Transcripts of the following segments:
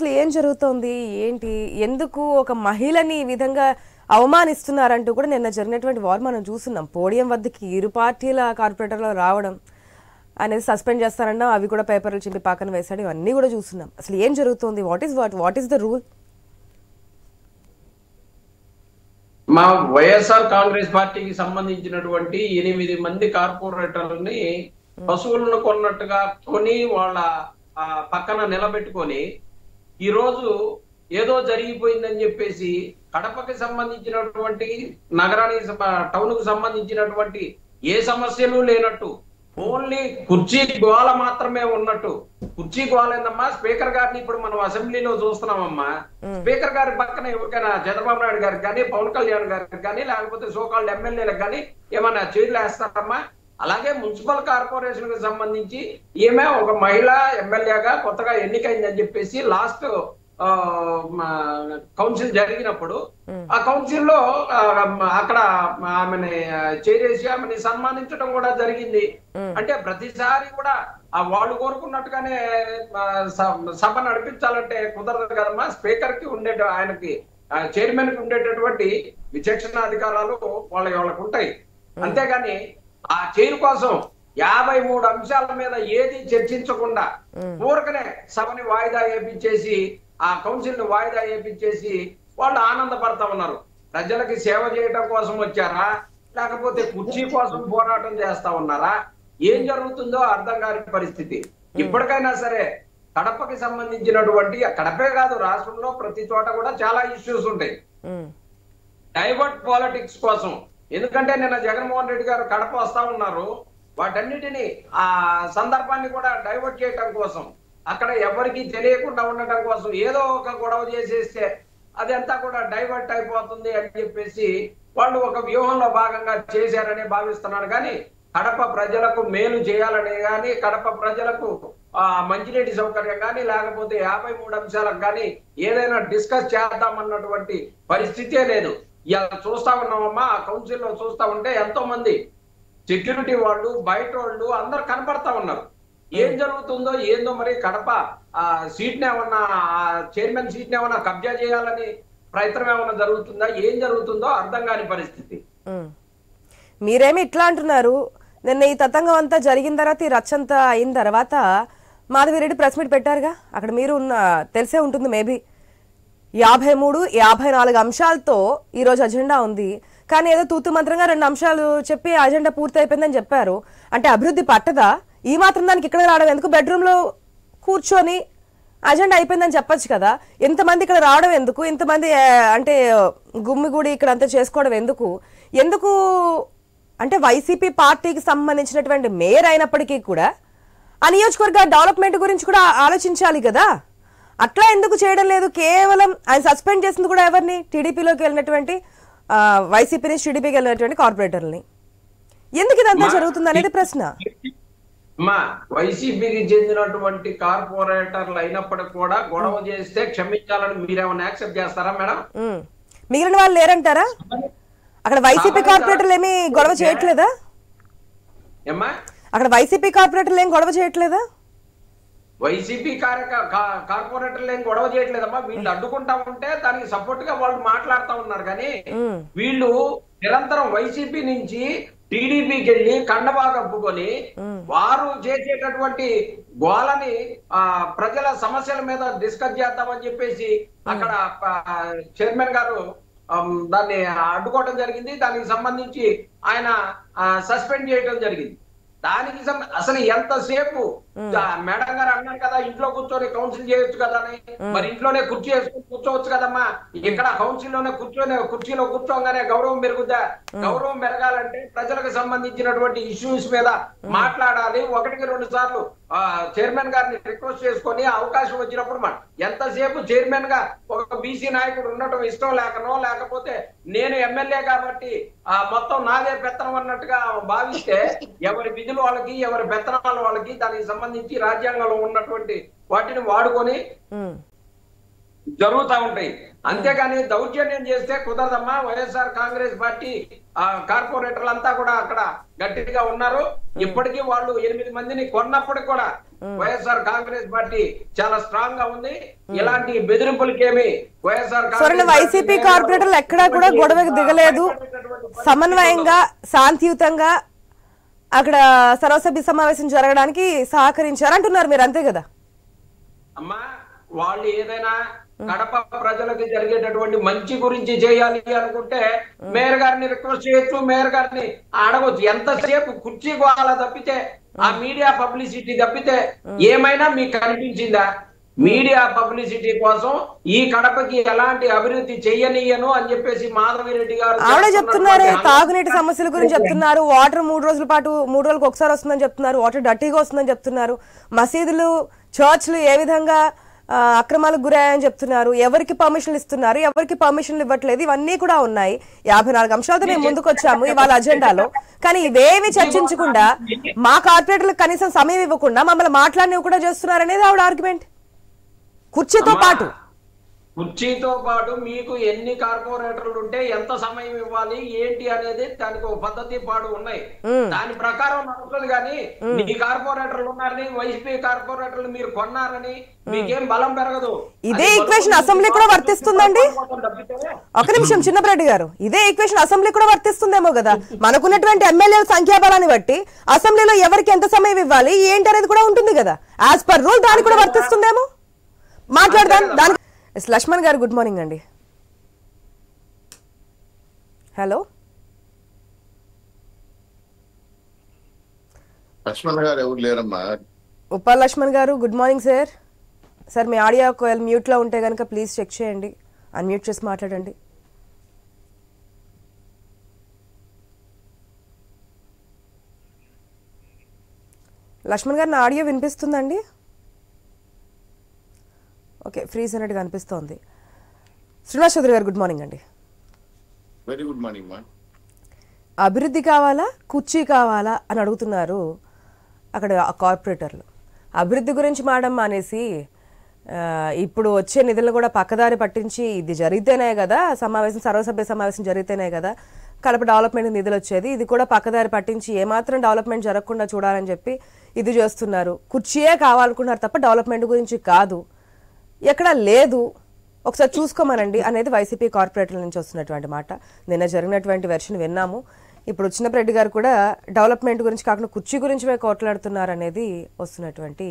అసలు ఏం జరుగుతోంది ఏంటి ఎందుకు ఒక మహిళని ఈ విధంగా అవమానిస్తున్నారంటూ కూడా నిన్న జరిగినటువంటి వార్ మనం చూస్తున్నాం. పోడియం వద్దకి ఇరు పార్టీల కార్పొరేటర్లు రావడం అనేది సస్పెండ్ చేస్తారన్నా అవి కూడా పేపర్లు చింపి పక్కన వేశాడు. ఇవన్నీ కూడా చూస్తున్నాం. అసలు ఏం జరుగుతోంది? What is the rule? మా వైఎస్ఆర్ కాంగ్రెస్ పార్టీకి సంబంధించినటువంటి 8 మంది కార్పొరేటర్లని పశువులను కొన్నట్టుగా కొని వాళ్ళ పక్కన నిలబెట్టుకొని ఈ రోజు ఏదో జరిగిపోయిందని చెప్పేసి కడపకి సంబంధించినటువంటి నగరానికి టౌన్ కు సంబంధించినటువంటి ఏ సమస్యలు లేనట్టు ఓన్లీ కుర్చీ గోల మాత్రమే ఉన్నట్టు. కుర్చీ గోలేందమ్మా, స్పీకర్ గారిని ఇప్పుడు మనం అసెంబ్లీలో చూస్తున్నామమ్మా. స్పీకర్ గారి పక్కన ఎవరికైనా చంద్రబాబు నాయుడు గారికి కానీ, పవన్ కళ్యాణ్ గారికి కానీ, లేకపోతే సోకాల్డ్ ఎమ్మెల్యేలకు కానీ ఏమైనా చైర్లు వేస్తారమ్మా. అలాగే మున్సిపల్ కార్పొరేషన్ కి సంబంధించి ఈమె ఒక మహిళా ఎమ్మెల్యేగా కొత్తగా ఎన్నికైందని చెప్పేసి లాస్ట్ కౌన్సిల్ జరిగినప్పుడు ఆ కౌన్సిల్ లో అక్కడ ఆమెని చేరేసి ఆమెని సన్మానించడం కూడా జరిగింది. అంటే ప్రతిసారి కూడా వాళ్ళు కోరుకున్నట్టుగానే సభ నడిపించాలంటే కుదరదు కదమ్మా. స్పీకర్ కి ఆయనకి చైర్మన్ కి ఉండేటటువంటి విచక్షణ అధికారాలు వాళ్ళకు ఉంటాయి. అంతేగాని ఆ చైర్ కోసం 53 అంశాల మీద ఏది చర్చించకుండా ఊరకనే సభని వాయిదా వేపించేసి ఆ కౌన్సిల్ ని వాయిదా వేపించేసి వాళ్ళు ఆనందపడతా ఉన్నారు. ప్రజలకి సేవ చేయడం కోసం వచ్చారా, లేకపోతే కుర్చీ కోసం పోరాటం చేస్తా ఉన్నారా? ఏం జరుగుతుందో అర్థం కాని పరిస్థితి. ఇప్పటికైనా సరే కడపకి సంబంధించినటువంటి, కడపే కాదు రాష్ట్రంలో ప్రతి చోట కూడా చాలా ఇష్యూస్ ఉంటాయి. డైవర్ట్ పాలిటిక్స్ కోసం, ఎందుకంటే నిన్న జగన్మోహన్ రెడ్డి గారు కడప వస్తా ఉన్నారు. వాటన్నిటిని ఆ సందర్భాన్ని కూడా డైవర్ట్ చేయటం కోసం, అక్కడ ఎవరికి తెలియకుండా ఉండటం కోసం ఏదో ఒక గొడవ చేసేస్తే అదంతా కూడా డైవర్ట్ అయిపోతుంది అని చెప్పేసి వాళ్ళు ఒక వ్యూహంలో భాగంగా చేశారని భావిస్తున్నాను. కానీ కడప ప్రజలకు మేలు చేయాలని కానీ, కడప ప్రజలకు మంచినీటి సౌకర్యం కానీ, లేకపోతే 53 అంశాలకు కానీ ఏదైనా డిస్కస్ చేద్దామన్నటువంటి పరిస్థితే లేదు. ఇలా చూస్తా ఉన్నామమ్మా, ఆ కౌన్సిల్లో చూస్తా ఉంటే ఎంతో మంది సెక్యూరిటీ వాళ్ళు, బయట వాళ్ళు అందరు కనపడతా ఉన్నారు. ఏం జరుగుతుందో ఏందో మరి. కడప సీట్ ని ఏమన్నా, చైర్మన్ సీట్ ని ఏమన్నా కబ్జా చేయాలని ప్రయత్నం ఏమన్నా జరుగుతుందా, ఏం జరుగుతుందో అర్థం కాని పరిస్థితి. మీరేమి ఇట్లా అంటున్నారు? నిన్న ఈ తతంగం అంతా జరిగిన తర్వాత, ఈ రచ్చంతా అయిన తర్వాత మాధవిరెడ్డి ప్రెస్ మీట్ పెట్టారుగా, అక్కడ మీరు తెలిసే ఉంటుంది మేబీ. 53, 54 అంశాలతో ఈరోజు అజెండా ఉంది. కానీ ఏదో తూతు మంత్రంగా 2 అంశాలు చెప్పి అజెండా పూర్తి అయిపోయిందని చెప్పారు. అంటే అభివృద్ధి పట్టదా? ఈ మాత్రం దానికి ఇక్కడ రావడం ఎందుకు? బెడ్రూమ్లో కూర్చొని అజెండా అయిపోయిందని చెప్పొచ్చు కదా. ఇంతమంది ఇక్కడ రావడం ఎందుకు? ఇంతమంది అంటే గుమ్మిగూడి ఇక్కడ అంతా చేసుకోవడం ఎందుకు? ఎందుకు అంటే వైసీపీ పార్టీకి సంబంధించినటువంటి మేయర్ అయినప్పటికీ కూడా ఆ నియోజకవర్గ డెవలప్మెంట్ గురించి కూడా ఆలోచించాలి కదా. అట్లా ఎందుకు చేయడం లేదు? కేవలం ఆయన సస్పెండ్ చేసింది కూడా ఎవరిని? టీడీపీలోకి వెళ్ళినటువంటి, వైసీపీ నుంచి టీడీపీకి వెళ్ళినటువంటి కార్పొరేటర్ని. ఎందుకు ఇదంతా జరుగుతుంది అనేది ప్రశ్న. వైసీపీకి చెందినటువంటి కార్పొరేటర్లు అయినప్పటికీ కూడా గొడవ చేస్తే క్షమించాలని మీరేమన్నా యాక్సెప్ట్ చేస్తారా మేడం? మిగిలిన వాళ్ళు లేరంటారా? అక్కడ వైసీపీ కార్పొరేటర్లు ఏమి గొడవ చేయట్లేదా? అక్కడ వైసీపీ కార్పొరేటర్లు ఏం గొడవ చేయట్లేదా? వైసీపీ కార్పొరేటర్లు ఏం గొడవ చేయట్లేదమ్మా. వీళ్ళు అడ్డుకుంటా ఉంటే దానికి సపోర్ట్ గా వాళ్ళు మాట్లాడుతూ ఉన్నారు. కానీ వీళ్ళు నిరంతరం వైసీపీ నుంచి టీడీపీకి వెళ్ళి కండబా కప్పుకొని వారు చేసేటటువంటి గోలని ప్రజల సమస్యల మీద డిస్కస్ చేద్దామని చెప్పేసి అక్కడ చైర్మన్ గారు దాన్ని అడ్డుకోవడం జరిగింది. దానికి సంబంధించి ఆయన సస్పెండ్ చేయడం జరిగింది. దానికి అసలు ఎంతసేపు మేడం గారు అన్నారు కదా, ఇంట్లో కూర్చొని కౌన్సిల్ చేయొచ్చు కదా అని. మరి ఇంట్లోనే కుర్చీ వేసుకుని కూర్చోవచ్చు కదమ్మా. ఇక్కడ కౌన్సిల్లోనే కుర్చీలో కూర్చోగానే గౌరవం పెరుగుద్దా? గౌరవం పెరగాలంటే ప్రజలకు సంబంధించినటువంటి ఇష్యూస్ మీద మాట్లాడాలి. 1-2 సార్లు చైర్మన్ గారిని రిక్వెస్ట్ చేసుకొని అవకాశం వచ్చినప్పుడు ఎంతసేపు చైర్మన్ గా ఒక బీసీ నాయకుడు ఉండటం ఇష్టం లేకనో, లేకపోతే నేను ఎమ్మెల్యే కాబట్టి మొత్తం నాదే పెత్తనం అన్నట్టుగా భావిస్తే ఎవరి విధులు వాళ్ళకి, ఎవరి పెత్తనాలు వాళ్ళకి, దానికి సంబంధించి రాజ్యాంగంలో ఉన్నటువంటి వాటిని వాడుకొని జరుగుతూ ఉంటాయి. అంతేగాని దౌర్జన్యం చేస్తే కుదరదమ్మా. వైఎస్ఆర్ కాంగ్రెస్ పార్టీ కార్పొరేటర్లు అంతా కూడా అక్కడ గట్టిగా ఉన్నారు. ఇప్పటికీ వాళ్ళు 8 మందిని కొన్నప్పటికి కూడా వైఎస్ఆర్ కాంగ్రెస్ పార్టీ చాలా స్ట్రాంగ్ గా ఉంది. ఇలాంటి బెదిరింపులకేమి వైఎస్ఆర్ వైసీపీ కార్పొరేటర్లు ఎక్కడా కూడా గొడవకు దిగలేదు. సమన్వయంగా శాంతియుతంగా అక్కడ సర్వసభ్య సమావేశం జరగడానికి సహకరించారు అంటున్నారు మీరు, అంతే కదా? అమ్మా, వాళ్ళు ఏదైనా కడప ప్రజలకు జరిగేటటువంటి మంచి గురించి చేయాలి అనుకుంటే మేయర్ గారిని రిక్వెస్ట్ చేయొచ్చు, మేయర్ గారిని అడగొచ్చు. ఎంతసేపు కుర్చీ గోల తప్పితే, ఆ మీడియా పబ్లిసిటీ తప్పితే ఏమైనా మీకు కనిపించిందా? మీడియా పబ్లిసిటీ కోసం ఈ కడపకి ఎలాంటి అభివృద్ధి చెయ్యనియను అని చెప్పేసి మాధవిరెడ్డి గారు ఆవిడే చెప్తున్నారు. తాగునీటి సమస్యల గురించి చెప్తున్నారు. వాటర్ 3 రోజుల పాటు 3 రోజులకు ఒకసారి వస్తుందని చెప్తున్నారు. వాటర్ డర్టీగా వస్తుందని చెప్తున్నారు. మసీదులు, చర్చ్లు ఏ విధంగా అక్రమాలకు గురయ్యాయని చెప్తున్నారు. ఎవరికి పర్మిషన్లు ఇస్తున్నారు, ఎవరికి పర్మిషన్లు ఇవ్వట్లేదు, ఇవన్నీ కూడా ఉన్నాయి. 54 అంశాలతో మేము ముందుకు వచ్చాము ఇవాళ అజెండాలో. కానీ ఇవేమి చర్చించకుండా, మా కార్పొరేటర్లకు కనీసం సమయం ఇవ్వకుండా మమ్మల్ని మాట్లాడినవి కూడా చేస్తున్నారు అనేది ఆవిడ ఆర్గ్యుమెంట్. కుర్చీతో పాటు మీకు ఎన్ని కార్పొరేటర్లు ఉంటే ఎంత సమయం ఇవ్వాలి ఏంటి అనేది దానికి ఒక పద్ధతి పాడు ఉన్నాయి. దాని ప్రకారం నడుస్తుంది. కానీ మీ కార్పొరేటర్లు ఉన్నారని, వైసీపీ కార్పొరేటర్లు మీరు కొన్నారని మీకేం బలం పెరగదు. ఇదే ఈక్వేషన్ అసెంబ్లీ కూడా వర్తిస్తుందండి. ఒక నిమిషం చిన్నపరెడ్డి గారు, ఇదే ఈక్వేషన్ అసెంబ్లీ కూడా వర్తిస్తుందేమో కదా? మనకున్నటువంటి ఎమ్మెల్యేల సంఖ్యాబలాన్ని బట్టి అసెంబ్లీలో ఎవరికి ఎంత సమయం ఇవ్వాలి ఏంటి అనేది కూడా ఉంటుంది కదా. యాజ్ పర్ రూల్ దానికి కూడా వర్తిస్తుందేమో. మాట్లాడదాం దాని. లక్ష్మణ్ గారు గుడ్ మార్నింగ్ అండి. హలో లక్ష్మణ్ గారు, ఎవరు లేరమ్మా. ఉప్పల్ లక్ష్మణ్ గారు గుడ్ మార్నింగ్ సార్. సార్ మీ ఆడియో ఒకవేళ మ్యూట్లో ఉంటే కనుక ప్లీజ్ చెక్ చేయండి, అన్మ్యూట్ చేసి మాట్లాడండి. లక్ష్మణ్ గారు, నా ఆడియో వినిపిస్తుందండి? ఓకే, ఫ్రీజ్ అన్నట్టుగా అనిపిస్తోంది. శ్రీనివాస్ చౌదరి గారు గుడ్ మార్నింగ్ అండి. వెరీ గుడ్ మార్నింగ్ మా. అభివృద్ధి కావాలా, కుర్చీ కావాలా అని అడుగుతున్నారు అక్కడ కార్పొరేటర్లు. అభివృద్ధి గురించి మాడడం మానేసి ఇప్పుడు వచ్చే నిధులను కూడా పక్కదారి పట్టించి, ఇది జరిగితేనే కదా సమావేశం, సర్వసభ్య సమావేశం జరిగితేనే కదా కడప డెవలప్మెంట్ నిధులు వచ్చేది, ఇది కూడా పక్కదారి పట్టించి ఏమాత్రం డెవలప్మెంట్ జరగకుండా చూడాలని చెప్పి ఇది చేస్తున్నారు. కుర్చీయే కావాలనుకున్నారు తప్ప డెవలప్మెంట్ గురించి కాదు, ఎక్కడ లేదు, ఒకసారి చూసుకోమనండి అనేది వైసీపీ కార్పొరేటర్ల నుంచి వస్తున్నటువంటి మాట. నిన్న జరిగినటువంటి వెర్షన్ విన్నాము. ఇప్పుడు చిన్నపరెడ్డి గారు కూడా డెవలప్మెంట్ గురించి కాకుండా కుర్చీ గురించి కోట్లాడుతున్నారు అనేది వస్తున్నటువంటి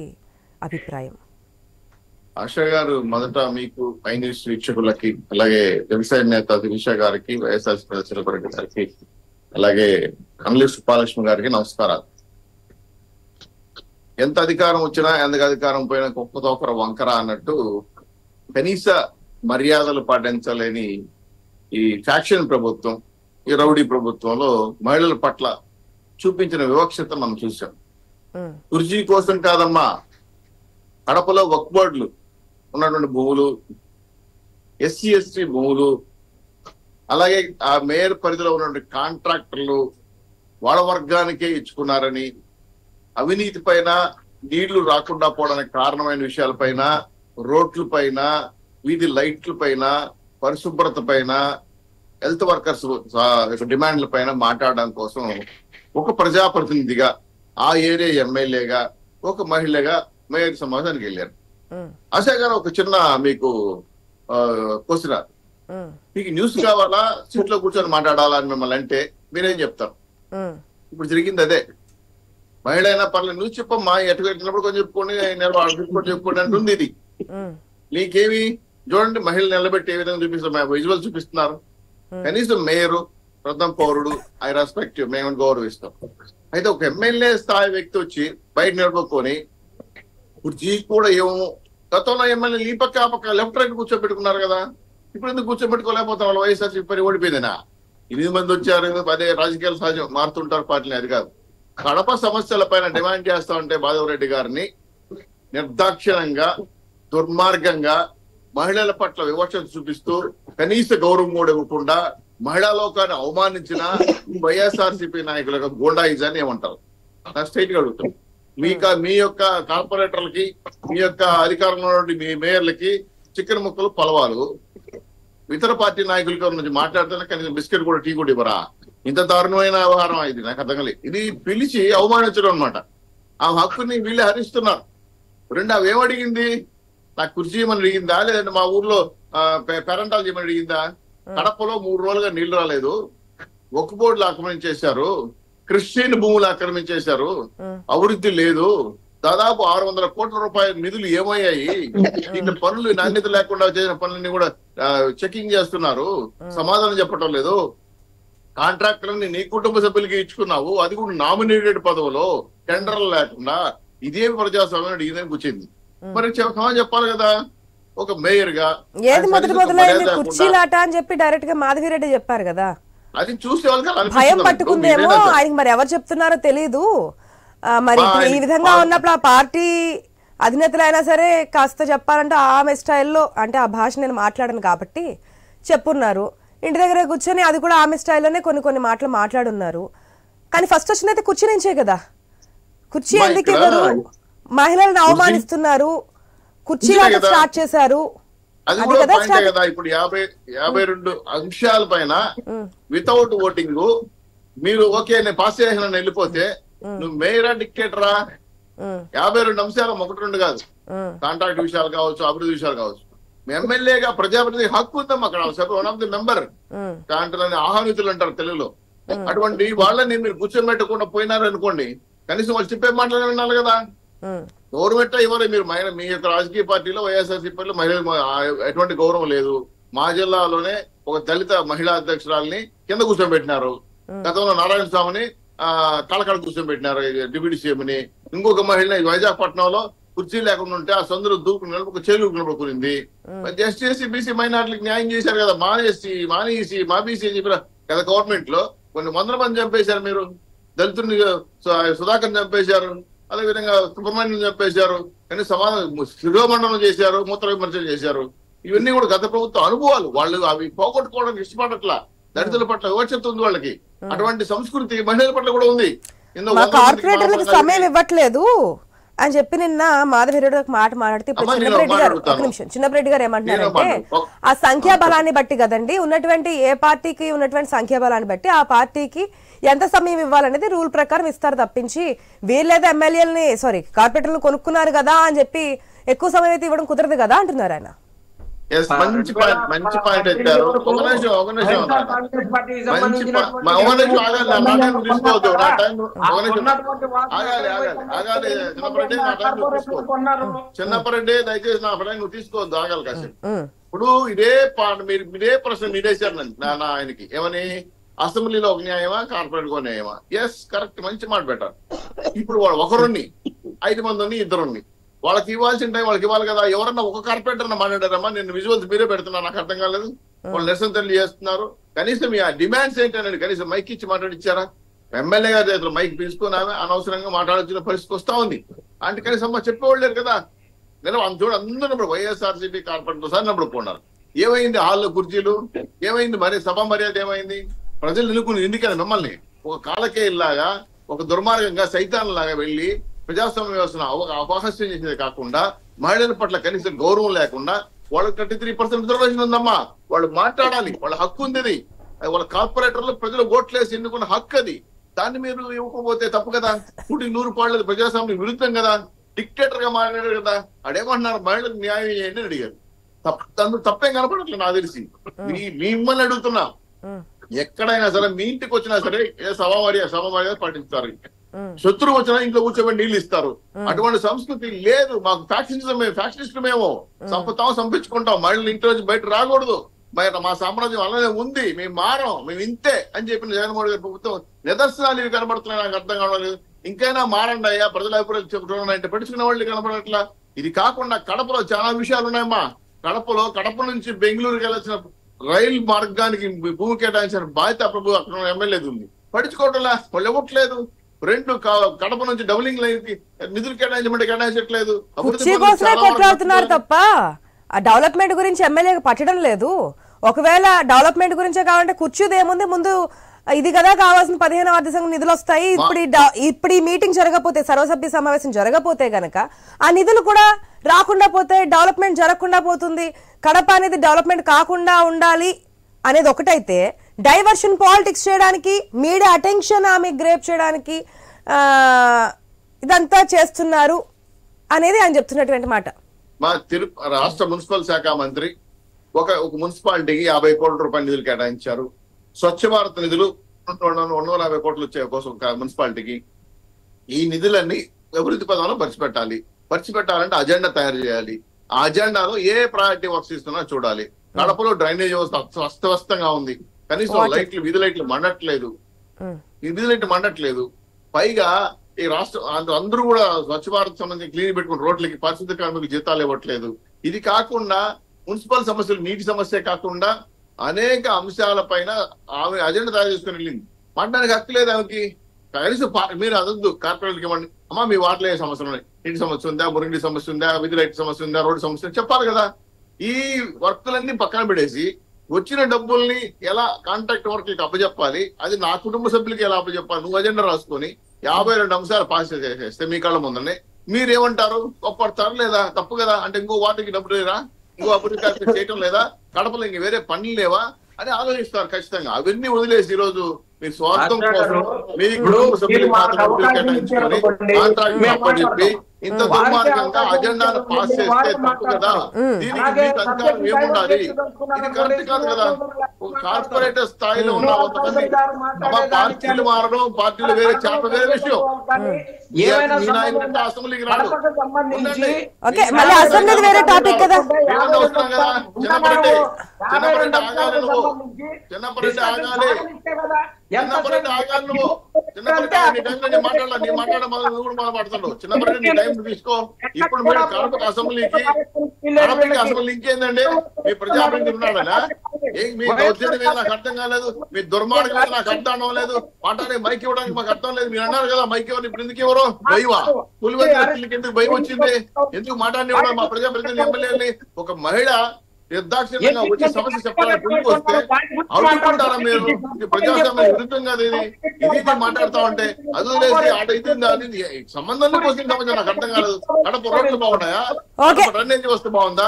అభిప్రాయం. ఆశా గారు, మొదట మీకు పై న్యూస్ వీక్షకులకి, అలాగే వ్యవసాయ నేత శిరీష గారికి, వైఎస్ఆర్ చిన్నపరెడ్డి గారికి, అలాగే అనలిస్ట్ ఉపాలక్ష్మి గారికి నమస్కారాలు. ఎంత అధికారం వచ్చినా ఎందుకు అధికారం పోయినా కుక్కతో ఒకరు వంకర అన్నట్టు కనీస మర్యాదలు పాటించలేని ఈ ఫ్యాక్షన్ ప్రభుత్వం, ఈ రౌడీ ప్రభుత్వంలో మహిళల పట్ల చూపించిన వివక్షత మనం చూసాం. కుర్చీ కోసం కాదమ్మా, కడపలో వక్ఫ్ బోర్డులు ఉన్నటువంటి భూములు, ఎస్సీ ఎస్టీ భూములు, అలాగే ఆ మేయర్ పరిధిలో ఉన్నటువంటి కాంట్రాక్టర్లు వాళ్ళ వర్గానికే ఇచ్చుకున్నారని, అవినీతి పైన, నీళ్లు రాకుండా పోవడానికి కారణమైన విషయాలపైన, రోడ్ల పైన, వీధి లైట్ల పైన, పరిశుభ్రత పైన, హెల్త్ వర్కర్స్ డిమాండ్ల పైన మాట్లాడడం కోసం ఒక ప్రజాప్రతినిధిగా, ఆ ఏరియా ఎమ్మెల్యేగా, ఒక మహిళగా మేయర్ సమావేశానికి వెళ్ళారు. ఆశా గారు, ఒక చిన్న మీకు క్వశ్చన్, మీకు న్యూస్ కావాలా, సీట్లో కూర్చొని మాట్లాడాలా అని మిమ్మల్ని అంటే మీరేం చెప్తారు? ఇప్పుడు జరిగింది అదే. మహిళ అయినా పర్లేదు, న్యూస్ చెప్పమ్మా, ఎట్టుకెట్టినప్పుడు కొంచెం చెప్పుకోండి, చెప్పుకోండి అంటుంది. ఇది నీకేమి చూడండి, మహిళలు నిలబెట్టి ఏ విధంగా చూపిస్తారు, విజువల్ చూపిస్తున్నారు. కనీసం మేయరు, ప్రథమ పౌరుడు, ఐ రెస్పెక్ట్, మేము గౌరవిస్తాం. అయితే ఒక ఎమ్మెల్యే స్థాయి వ్యక్తి వచ్చి బయట నిలబడుకొని కుర్చీ కూడా ఏమో, గతంలో ఎమ్మెల్యేలు ఈ పక్క ఆ పక్క లెఫ్ట్ రైట్ కూర్చోబెట్టుకున్నారు కదా, ఇప్పుడు ఎందుకు కూర్చోబెట్టుకోలేకపోతాం? వాళ్ళ వైఎస్ఆర్సీపీ పని ఓడిపోయిందినా? 8 మంది వచ్చారు, అదే రాజకీయాలు సహజం, మారుతుంటారు పార్టీని, అది కాదు. కడప సమస్యల పైన డిమాండ్ చేస్తా ఉంటే మాధవరెడ్డి గారిని నిర్దాక్షిణ్యంగా, దుర్మార్గంగా, మహిళల పట్ల వివక్ష చూపిస్తూ, కనీస గౌరవం కూడా ఇవ్వకుండా మహిళా లోకాన్ని అవమానించిన వైఎస్ఆర్సీపీ నాయకుల గోండాయిజాన్ని ఏమంటారు? నాకు స్ట్రైట్ గా అడుగుతాం. మీ యొక్క కార్పొరేటర్లకి, మీ యొక్క అధికారంలో మీ మేయర్లకి చికెన్ ముక్కలు పలవాలు, ఇతర పార్టీ నాయకులకి నుంచి మాట్లాడితే కనీసం బిస్కెట్ కూడా టీ కూడా ఇవ్వరా? ఇంత దారుణమైన వ్యవహారం ఇది, నాకు అర్థం కాలేదు. ఇది పిలిచి అవమానించడం అనమాట. ఆ హక్కుని వీళ్ళే హరిస్తున్నారు. రెండు అవి ఏమడిగింది? నాకు కుర్చీ చేయమని అడిగిందా, లేదంటే మా ఊర్లో పెరంటాలు చేయమని అడిగిందా? కడపలో 3 రోజులుగా నీళ్లు రాలేదు, ఒక్క బోర్డులు ఆక్రమించేశారు, క్రిస్టియన్ భూములు ఆక్రమించేశారు, అభివృద్ధి లేదు, దాదాపు 600 కోట్ల రూపాయల నిధులు ఏమయ్యాయి, ఇన్ని పనులు నాణ్యత లేకుండా చేసిన పనులన్నీ కూడా చెకింగ్ చేస్తున్నారు, సమాధానం చెప్పడం లేదు, కాంట్రాక్టర్ని నీ కుటుంబ సభ్యులకి ఇచ్చుకున్నావు, అది కూడా నామినేటెడ్ పదవులో టెండర్లు లేకుండా, ఇదేమి ప్రజాస్వామ్యం ఇదేమి కూర్చింది. మరి చెప్పాలి కదా ఒక మేయర్ గా. ఏది మొదలైంది కుర్చీలాట అని చెప్పి డైరెక్ట్ గా మాధవిరెడ్డి చెప్పారు కదా. అది చూసే వాళ్ళకి భయం పట్టుకుందేమో, ఆయనకి మరి ఎవరు చెప్తున్నారో తెలీదు. మరి ఈ విధంగా ఉన్నప్పుడు ఆ పార్టీ అధినేతలు అయినా సరే కాస్త చెప్పాలంటే ఆమె స్టైల్లో, అంటే ఆ భాష నేను మాట్లాడను కాబట్టి చెప్పున్నారు. ఇంటి దగ్గర కూర్చొని అది కూడా ఆమె స్టైల్లోనే కొన్ని మాటలు మాట్లాడున్నారు. కానీ ఫస్ట్ వచ్చినైతే కుర్చీ నుంచే కదా. కుర్చీ ఎందుకు ఇవ్వరు? మహిళలను అవమానిస్తున్నారు, కుర్చీ స్టార్ట్ చేశారు. అది కూడా పాయింటే కదా. ఇప్పుడు 52 అంశాల పైన వితౌట్ ఓటింగ్ మీరు ఓకే నేను పాస్ చేసిన వెళ్ళిపోతే నువ్వు మేయరా డిక్టేటరా? 52 అంశాలు 1-2 కాదు. కాంట్రాక్ట్ విషయాలు కావచ్చు, అభివృద్ధి విషయాలు కావచ్చు. ఎమ్మెల్యేగా ప్రజాప్రతినిధి హక్కు ఉందమ్మా. అక్కడ 1 ఆఫ్ ది మెంబర్ కాంట్రాక్ట్ ఆహ్వానితులు అంటారు తెలుగులో. అటువంటి వాళ్ళని మీరు కూర్చోబెట్టకుండా పోయినారు అనుకోండి, కనీసం వాళ్ళు చెప్పే మాటలు వినాలి కదా. గవర్నమెంట్ ఇవ్వరు. మీరు మీ యొక్క రాజకీయ పార్టీలో వైఎస్ఆర్సీపీలో మహిళలు ఎటువంటి గౌరవం లేదు. మా జిల్లాలోనే ఒక దళిత మహిళా అధ్యక్షురాలని కింద కూర్చోబెట్టినారు. గతంలో నారాయణ స్వామిని కళకళ కూర్చోబెట్టినారు డిప్యూటీ సీఎంని. ఇంకొక మహిళని వైజాగ్పట్నంలో కుర్చీ లేకుండా ఉంటే ఆ సందులో దూకుని ఒక చేలు నిలబడుకుంది. ఎస్సీ బీసీ మైనార్టీలకు న్యాయం చేశారు కదా. మానేసి మా బీసీ చెప్పిన కదా. గవర్నమెంట్ లో కొన్ని 100 మంది చంపేశారు మీరు. దళితుడిని సుధాకర్ చంపేశారు, అదేవిధంగా సుబ్రహ్మణ్యం చంపేశారు, కానీ సమాధానం శిరోమండనం చేశారు, మూత్ర విమర్శలు చేశారు. ఇవన్నీ కూడా గత ప్రభుత్వ అనుభవాలు. వాళ్ళు అవి పోగొట్టుకోవడానికి ఇష్టపడట్లా. దళితుల పట్ల వివక్షత ఉంది వాళ్ళకి. అటువంటి సంస్కృతి మహిళల పట్ల కూడా ఉంది. కార్పొరేటర్లకు సమయం ఇవ్వట్లేదు అని చెప్పి నిన్న మాధవిరెడ్డి మాట మాట్లాడితే ఇప్పుడు చిన్నపరెడ్డి గారు ఏమంటున్నారంటే ఆ సంఖ్యాబలాన్ని బట్టి కదండి ఉన్నటువంటి ఏ పార్టీకి ఉన్నటువంటి సంఖ్యాబలాన్ని బట్టి ఆ పార్టీకి ఎంత సమయం ఇవ్వాలనేది రూల్ ప్రకారం ఇస్తారు తప్పించి వీళ్ళేదో ఎమ్మెల్యేలని కార్పొరేటర్లు కొనుక్కున్నారు కదా అని చెప్పి ఎక్కువ సమయం అయితే ఇవ్వడం కుదరదు కదా అంటున్నారు ఆయన. మంచి పాయింట్ ఎత్తారు. ఒక నిమిషం చిన్నపరెడ్డి దయచేసి నా ఫ్రెండ్ నువ్వు తీసుకోవద్దు, ఆగాలి కాసేపు. ఇప్పుడు ఇదే ప్రశ్న మీరేశారు ఆయనకి. ఏమని? అసెంబ్లీలో ఒక న్యాయమా, కార్పొరేట్ ఒక న్యాయమా? ఎస్, కరెక్ట్, మంచి మాట పెట్టారు. ఇప్పుడు వాళ్ళు ఒకరుని 5 మంది 2 వాళ్ళకి ఇవ్వాల్సిన టైం వాళ్ళకి ఇవ్వాలి కదా. ఎవరన్నా ఒక కార్పొరేటర్ మాట్లాడారమ్మా? నేను విజువల్స్ మీరే పెడుతున్నా, నాకు అర్థం కాలేదు. వాళ్ళు నిరసన తెలియజేస్తున్నారు. కనీసం మీ ఆ డిమాండ్స్ ఏంటనేది కనీసం మైక్ ఇచ్చి మాట్లాడిచ్చారా? ఎమ్మెల్యే గారి చేతిలో మైక్ తీసుకుని ఆమె అనవసరంగా మాట్లాడాల్సిన పరిస్థితి వస్తా ఉంది. అంటే కనీసం చెప్పేవాళ్ళు లేరు కదా. నేను చూడు అందరూ వైఎస్ఆర్సీపీ కార్పొరేటర్ సార్ నప్పుడు పోన్నారు. ఏమైంది హాల్లో కుర్చీలు? ఏమైంది మరి సభ మర్యాద ఏమైంది? ప్రజలు నిలుకుని ఎందుకని మిమ్మల్ని ఒక కాలకేయుల్లాగా, ఒక దుర్మార్గంగా, సైతాన్లాగా వెళ్లి ప్రజాస్వామ్య వ్యవస్థను అపహాస్యం చేసేది కాకుండా మహిళల పట్ల కనీసం గౌరవం లేకుండా వాళ్ళకి 33% రిజర్వేషన్ ఉందమ్మా. వాళ్ళు మాట్లాడాలి, వాళ్ళ హక్కు ఉంది. వాళ్ళ కార్పొరేటర్లు ప్రజలు ఓట్లేసి ఎన్నుకున్న హక్కు అది. దాన్ని మీరు ఇవ్వకపోతే తప్పు కదా. 100 పాళ్ళు ప్రజాస్వామ్యం విరుద్ధం కదా. డిక్టేటర్ గా మాట్లాడారు కదా. అడేమంటున్నారు? మహిళలకు న్యాయం చేయండి అని అడిగారు. తప్పేం కనపడట్లేదు నాకు తెలిసి. మిమ్మల్ని అడుగుతున్నా, ఎక్కడైనా సరే మీ ఇంటికి వచ్చినా సరే సభామర్యాద పాటిస్తారు. శత్రువు వచ్చినా ఇంట్లో కూర్చోబెట్టి నీళ్ళు ఇస్తారు. అటువంటి సంస్కృతి లేదు మాకు. ఫ్యాక్షనిస్టుమేమో సంపించుకుంటాం. మహిళలు ఇంటి నుంచి బయట రాకూడదు, మా సామ్రాజ్యం అలానే ఉంది, మేము మారం, మేము ఇంతే అని చెప్పిన జగన్మోహన్ గారి ప్రభుత్వం నిదర్శనాలు ఇవి కనబడుతున్నాయి. నాకు అర్థం కావట్లేదు. ఇంకైనా మారండి అయ్యా, ప్రజల అభిప్రాయం చెప్పుకుంటే పెట్టుకునే వాళ్ళు కనబడట్లా. ఇది కాకుండా కడపలో చాలా విషయాలు ఉన్నాయమ్మా. కడప నుంచి బెంగళూరుకి వెళ్ళాల్సిన రైలు మార్గానికి భూమి కేటాయించిన బాధ్యత ప్రభు అక్కడ ఎమ్మెల్యేది ఉంది. పట్టించుకోవట్లా, వాళ్ళు ఇవ్వట్లేదు. 2 కడప నుంచి డబులింగ్ లైన్ కి నిధులు కేటాయించట్లేదు. కొట్లాడుతున్నారు తప్ప ఆ డెవలప్మెంట్ గురించి ఎమ్మెల్యేకి పట్టడం లేదు. ఒకవేళ డెవలప్మెంట్ గురించే కావాలంటే కుర్చీది ఏముంది, ముందు ఇది కదా కావాల్సిన 15వ ఆర్థిక సంఘం నిధులు వస్తాయి. ఇప్పుడు ఈ మీటింగ్ జరగకపోతే, సర్వసభ్య సమావేశం జరగకపోతే గనక ఆ నిధులు కూడా రాకుండా పోతే డెవలప్మెంట్ జరగకుండా పోతుంది. కడప అనేది డెవలప్మెంట్ కాకుండా ఉండాలి అనేది ఒకటైతే, డైవర్షన్ పాలిటిక్స్ చేయడానికి, మీడియా అటెన్షన్ ఆమె గ్రేప్ చేయడానికి ఇదంతా చేస్తున్నారు అనేది ఆయన చెప్తున్నటువంటి మాట. మా రాష్ట్ర మున్సిపల్ శాఖ మంత్రి ఒక మున్సిపాలిటీకి 50 కోట్ల రూపాయల నిధులు కేటాయించారు. స్వచ్ఛ భారత్ నిధులు 150 కోట్లు వచ్చే కోసం మున్సిపాలిటీకి. ఈ నిధులన్నీ అభివృద్ధి పదంలో పరిచిపెట్టాలంటే అజెండా తయారు చేయాలి. ఆ అజెండాలో ఏ ప్రయారిటీ వర్క్స్ ఇస్తున్నా చూడాలి. కడపలో డ్రైనేజ్ వ్యవస్థ అస్తవ్యస్తంగా ఉంది. కనీసం వీధి లైట్లు మండట్లేదు. పైగా ఈ రాష్ట్రం అందరూ కూడా స్వచ్ఛ భారత్ సంబంధించి క్లీన్ పెట్టుకుని రోడ్లకి పారిశుద్ధ్య కార్మికులకు జీతాలు ఇవ్వట్లేదు. ఇది కాకుండా మున్సిపల్ సమస్యలు, నీటి సమస్య కాకుండా అనేక అంశాల పైన ఆమె అజెండా తయారు చేసుకుని వెళ్ళింది. మాట్లాడడానికి హక్కు లేదు ఆమెకి. కనీసం మీరు అదొద్దు, కార్పొరేట్కి ఇవ్వండి, అమ్మా మీ వార్డులో ఏ సమస్యలు ఉన్నాయి, నీటి సమస్య ఉందా, మురుగునీటి సమస్య ఉందా, విధి లైట్ సమస్య ఉందా, రోడ్డు సమస్య చెప్పాలి కదా. ఈ వర్కులన్నీ పక్కన పెడేసి వచ్చిన డబ్బుల్ని ఎలా కాంట్రాక్ట్ వర్క్లకి అప్పచెప్పాలి, అది నా కుటుంబ సభ్యులకి ఎలా అప్పచెప్పాలి, నువ్వు అజెండా రాసుకొని 52 అంశాలు పాస్ చేసేస్తే మీ కళ్ళ ముందరనే మీరేమంటారు? ఒప్పడతారు లేదా? తప్పు కదా. అంటే ఇంకో వాటికి డబ్బులు లేరా, ఇంకో అభివృద్ధి కార్యక్రమం చేయటం లేదా, కడపలో ఇంక వేరే పనులు లేవా అని ఆలోచిస్తారు ఖచ్చితంగా. అవన్నీ వదిలేసి ఈ రోజు మీ స్వార్థం కోసం మీ కుటుంబ సభ్యులకు మాత్రం కేటాయించుకొని కాంట్రాక్ట్ అప్పచెప్పి ఇంత దుర్మార్గంగా అజెండాను పాస్ చేస్తే తప్పు కదా. దీనికి మీకు అధికారం ఏముండాలి? ఇది కరెక్ట్ కాదు కదా. కార్పొరేటర్ స్థాయిలో ఉన్న కొంతమంది పార్టీలు మారడం, పార్టీలు వేరే చేప వేరే విషయం. అసెంబ్లీకి రాడు, చిన్నపరెడ్డి ఆగాలి, నువ్వు చిన్నపరెడ్డి ఆగాలి, చిన్నపరెడ్డి ఆగాలి, నువ్వు చిన్నపరెడ్డి నీ టైంలో నేను మాట్లాడాల, నీ మాట్లాడడం నువ్వు కూడా మాట్లాడుతున్నావు. చిన్నపరెడ్డి నీ టైం తీసుకో. ఇప్పుడు మీరు కడప అసెంబ్లీకి ఇంకేందండి, మీ ప్రజాప్రతినిధి ఉన్నాడనా? మీ దౌర్జన్యం మీద నాకు అర్థం కాలేదు, మీ దుర్మార్గం మీద నాకు అర్థం అవ్వలేదు, మాట్లాడే మైక్ ఇవ్వడానికి మాకు అర్థం లేదు. మీరు అన్నారు కదా మైక్ ఇవ్వని, ఇప్పుడు ఎందుకు ఇవ్వరు? భయమా? పులివెందులకి ఎందుకు భయం వచ్చింది? ఎందుకు మాట్లాడి మా ప్రజాప్రతినిధి ఎమ్మెల్యేని ఒక మహిళ నిర్దాక్షిణ్యంగా వచ్చి సమస్య చెప్పాలని పులికి వస్తే అడుగుతుంటారా మీరు? ప్రజాస్వామ్య విరుద్ధం కాదు ఇది. ఇది మాట్లాడుతా ఉంటే అది వదిలేసి ఆట ఇది సంబంధం కోసం సమస్య నాకు అర్థం కాలేదు. కడప రోడ్లు బాగున్నాయా? డ్రైనేజ్ వ్యవస్థ బాగుందా?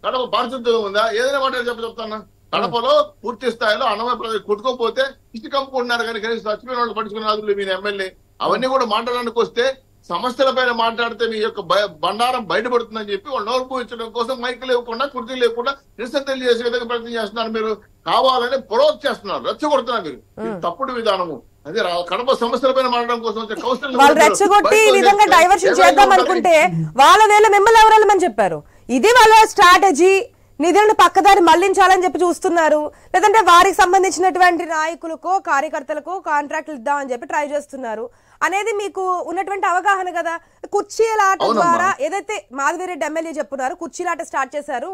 కడప పారిశుద్ధ్యం ఉందా? ఏదైనా మాట చెప్తాను. కడపలో పూర్తి స్థాయిలో అన్నమయ్య కొట్టుకోపోతే ఇష్టి కప్పుకుంటున్నారు కానీ కనీసం చచ్చిపోయిన వాళ్ళు పట్టుకున్నారు మీ ఎమ్మెల్యే. అవన్నీ కూడా మాట్లాడడానికి వస్తే సమస్యల పైన మాట్లాడితే మీ యొక్క బండారం బయటపడుతుందని చెప్పి వాళ్ళు నోరు పూయించడం కోసం మైక్ లేకుండా, కుర్చీ లేకుండా నిరసన తెలియజేసే విధంగా ప్రయత్నం చేస్తున్నారు. మీరు కావాలని ప్రొవోక్ చేస్తున్నారు, రెచ్చగొడుతున్నారు. మీరు తప్పుడు విధానము. అదే కడప సమస్యల పైన మాట్లాడడం కోసం కౌన్సిల్ వాళ్ళు రెచ్చగొట్టి ఈ విధంగా డైవర్షన్ చేద్దాం అనుకుంటే వాళ్ళ వేళ మిమ్మల్ని ఎవరెళ్ళమని చెప్పారు? ఇది వాళ్ళ స్ట్రాటజీ. నిధులను పక్కదారి మళ్లించాలని చెప్పి చూస్తున్నారు, లేదంటే వారికి సంబంధించినటువంటి నాయకులకో కార్యకర్తలకో కాంట్రాక్టులు ఇద్దామని చెప్పి ట్రై చేస్తున్నారు అనేది మీకు ఉన్నటువంటి అవగాహన కదా. కుర్చీలాట ద్వారా ఏదైతే మాధవిరెడ్డి ఎమ్మెల్యే చెప్తున్నారు, కుర్చీలాట స్టార్ట్ చేశారు,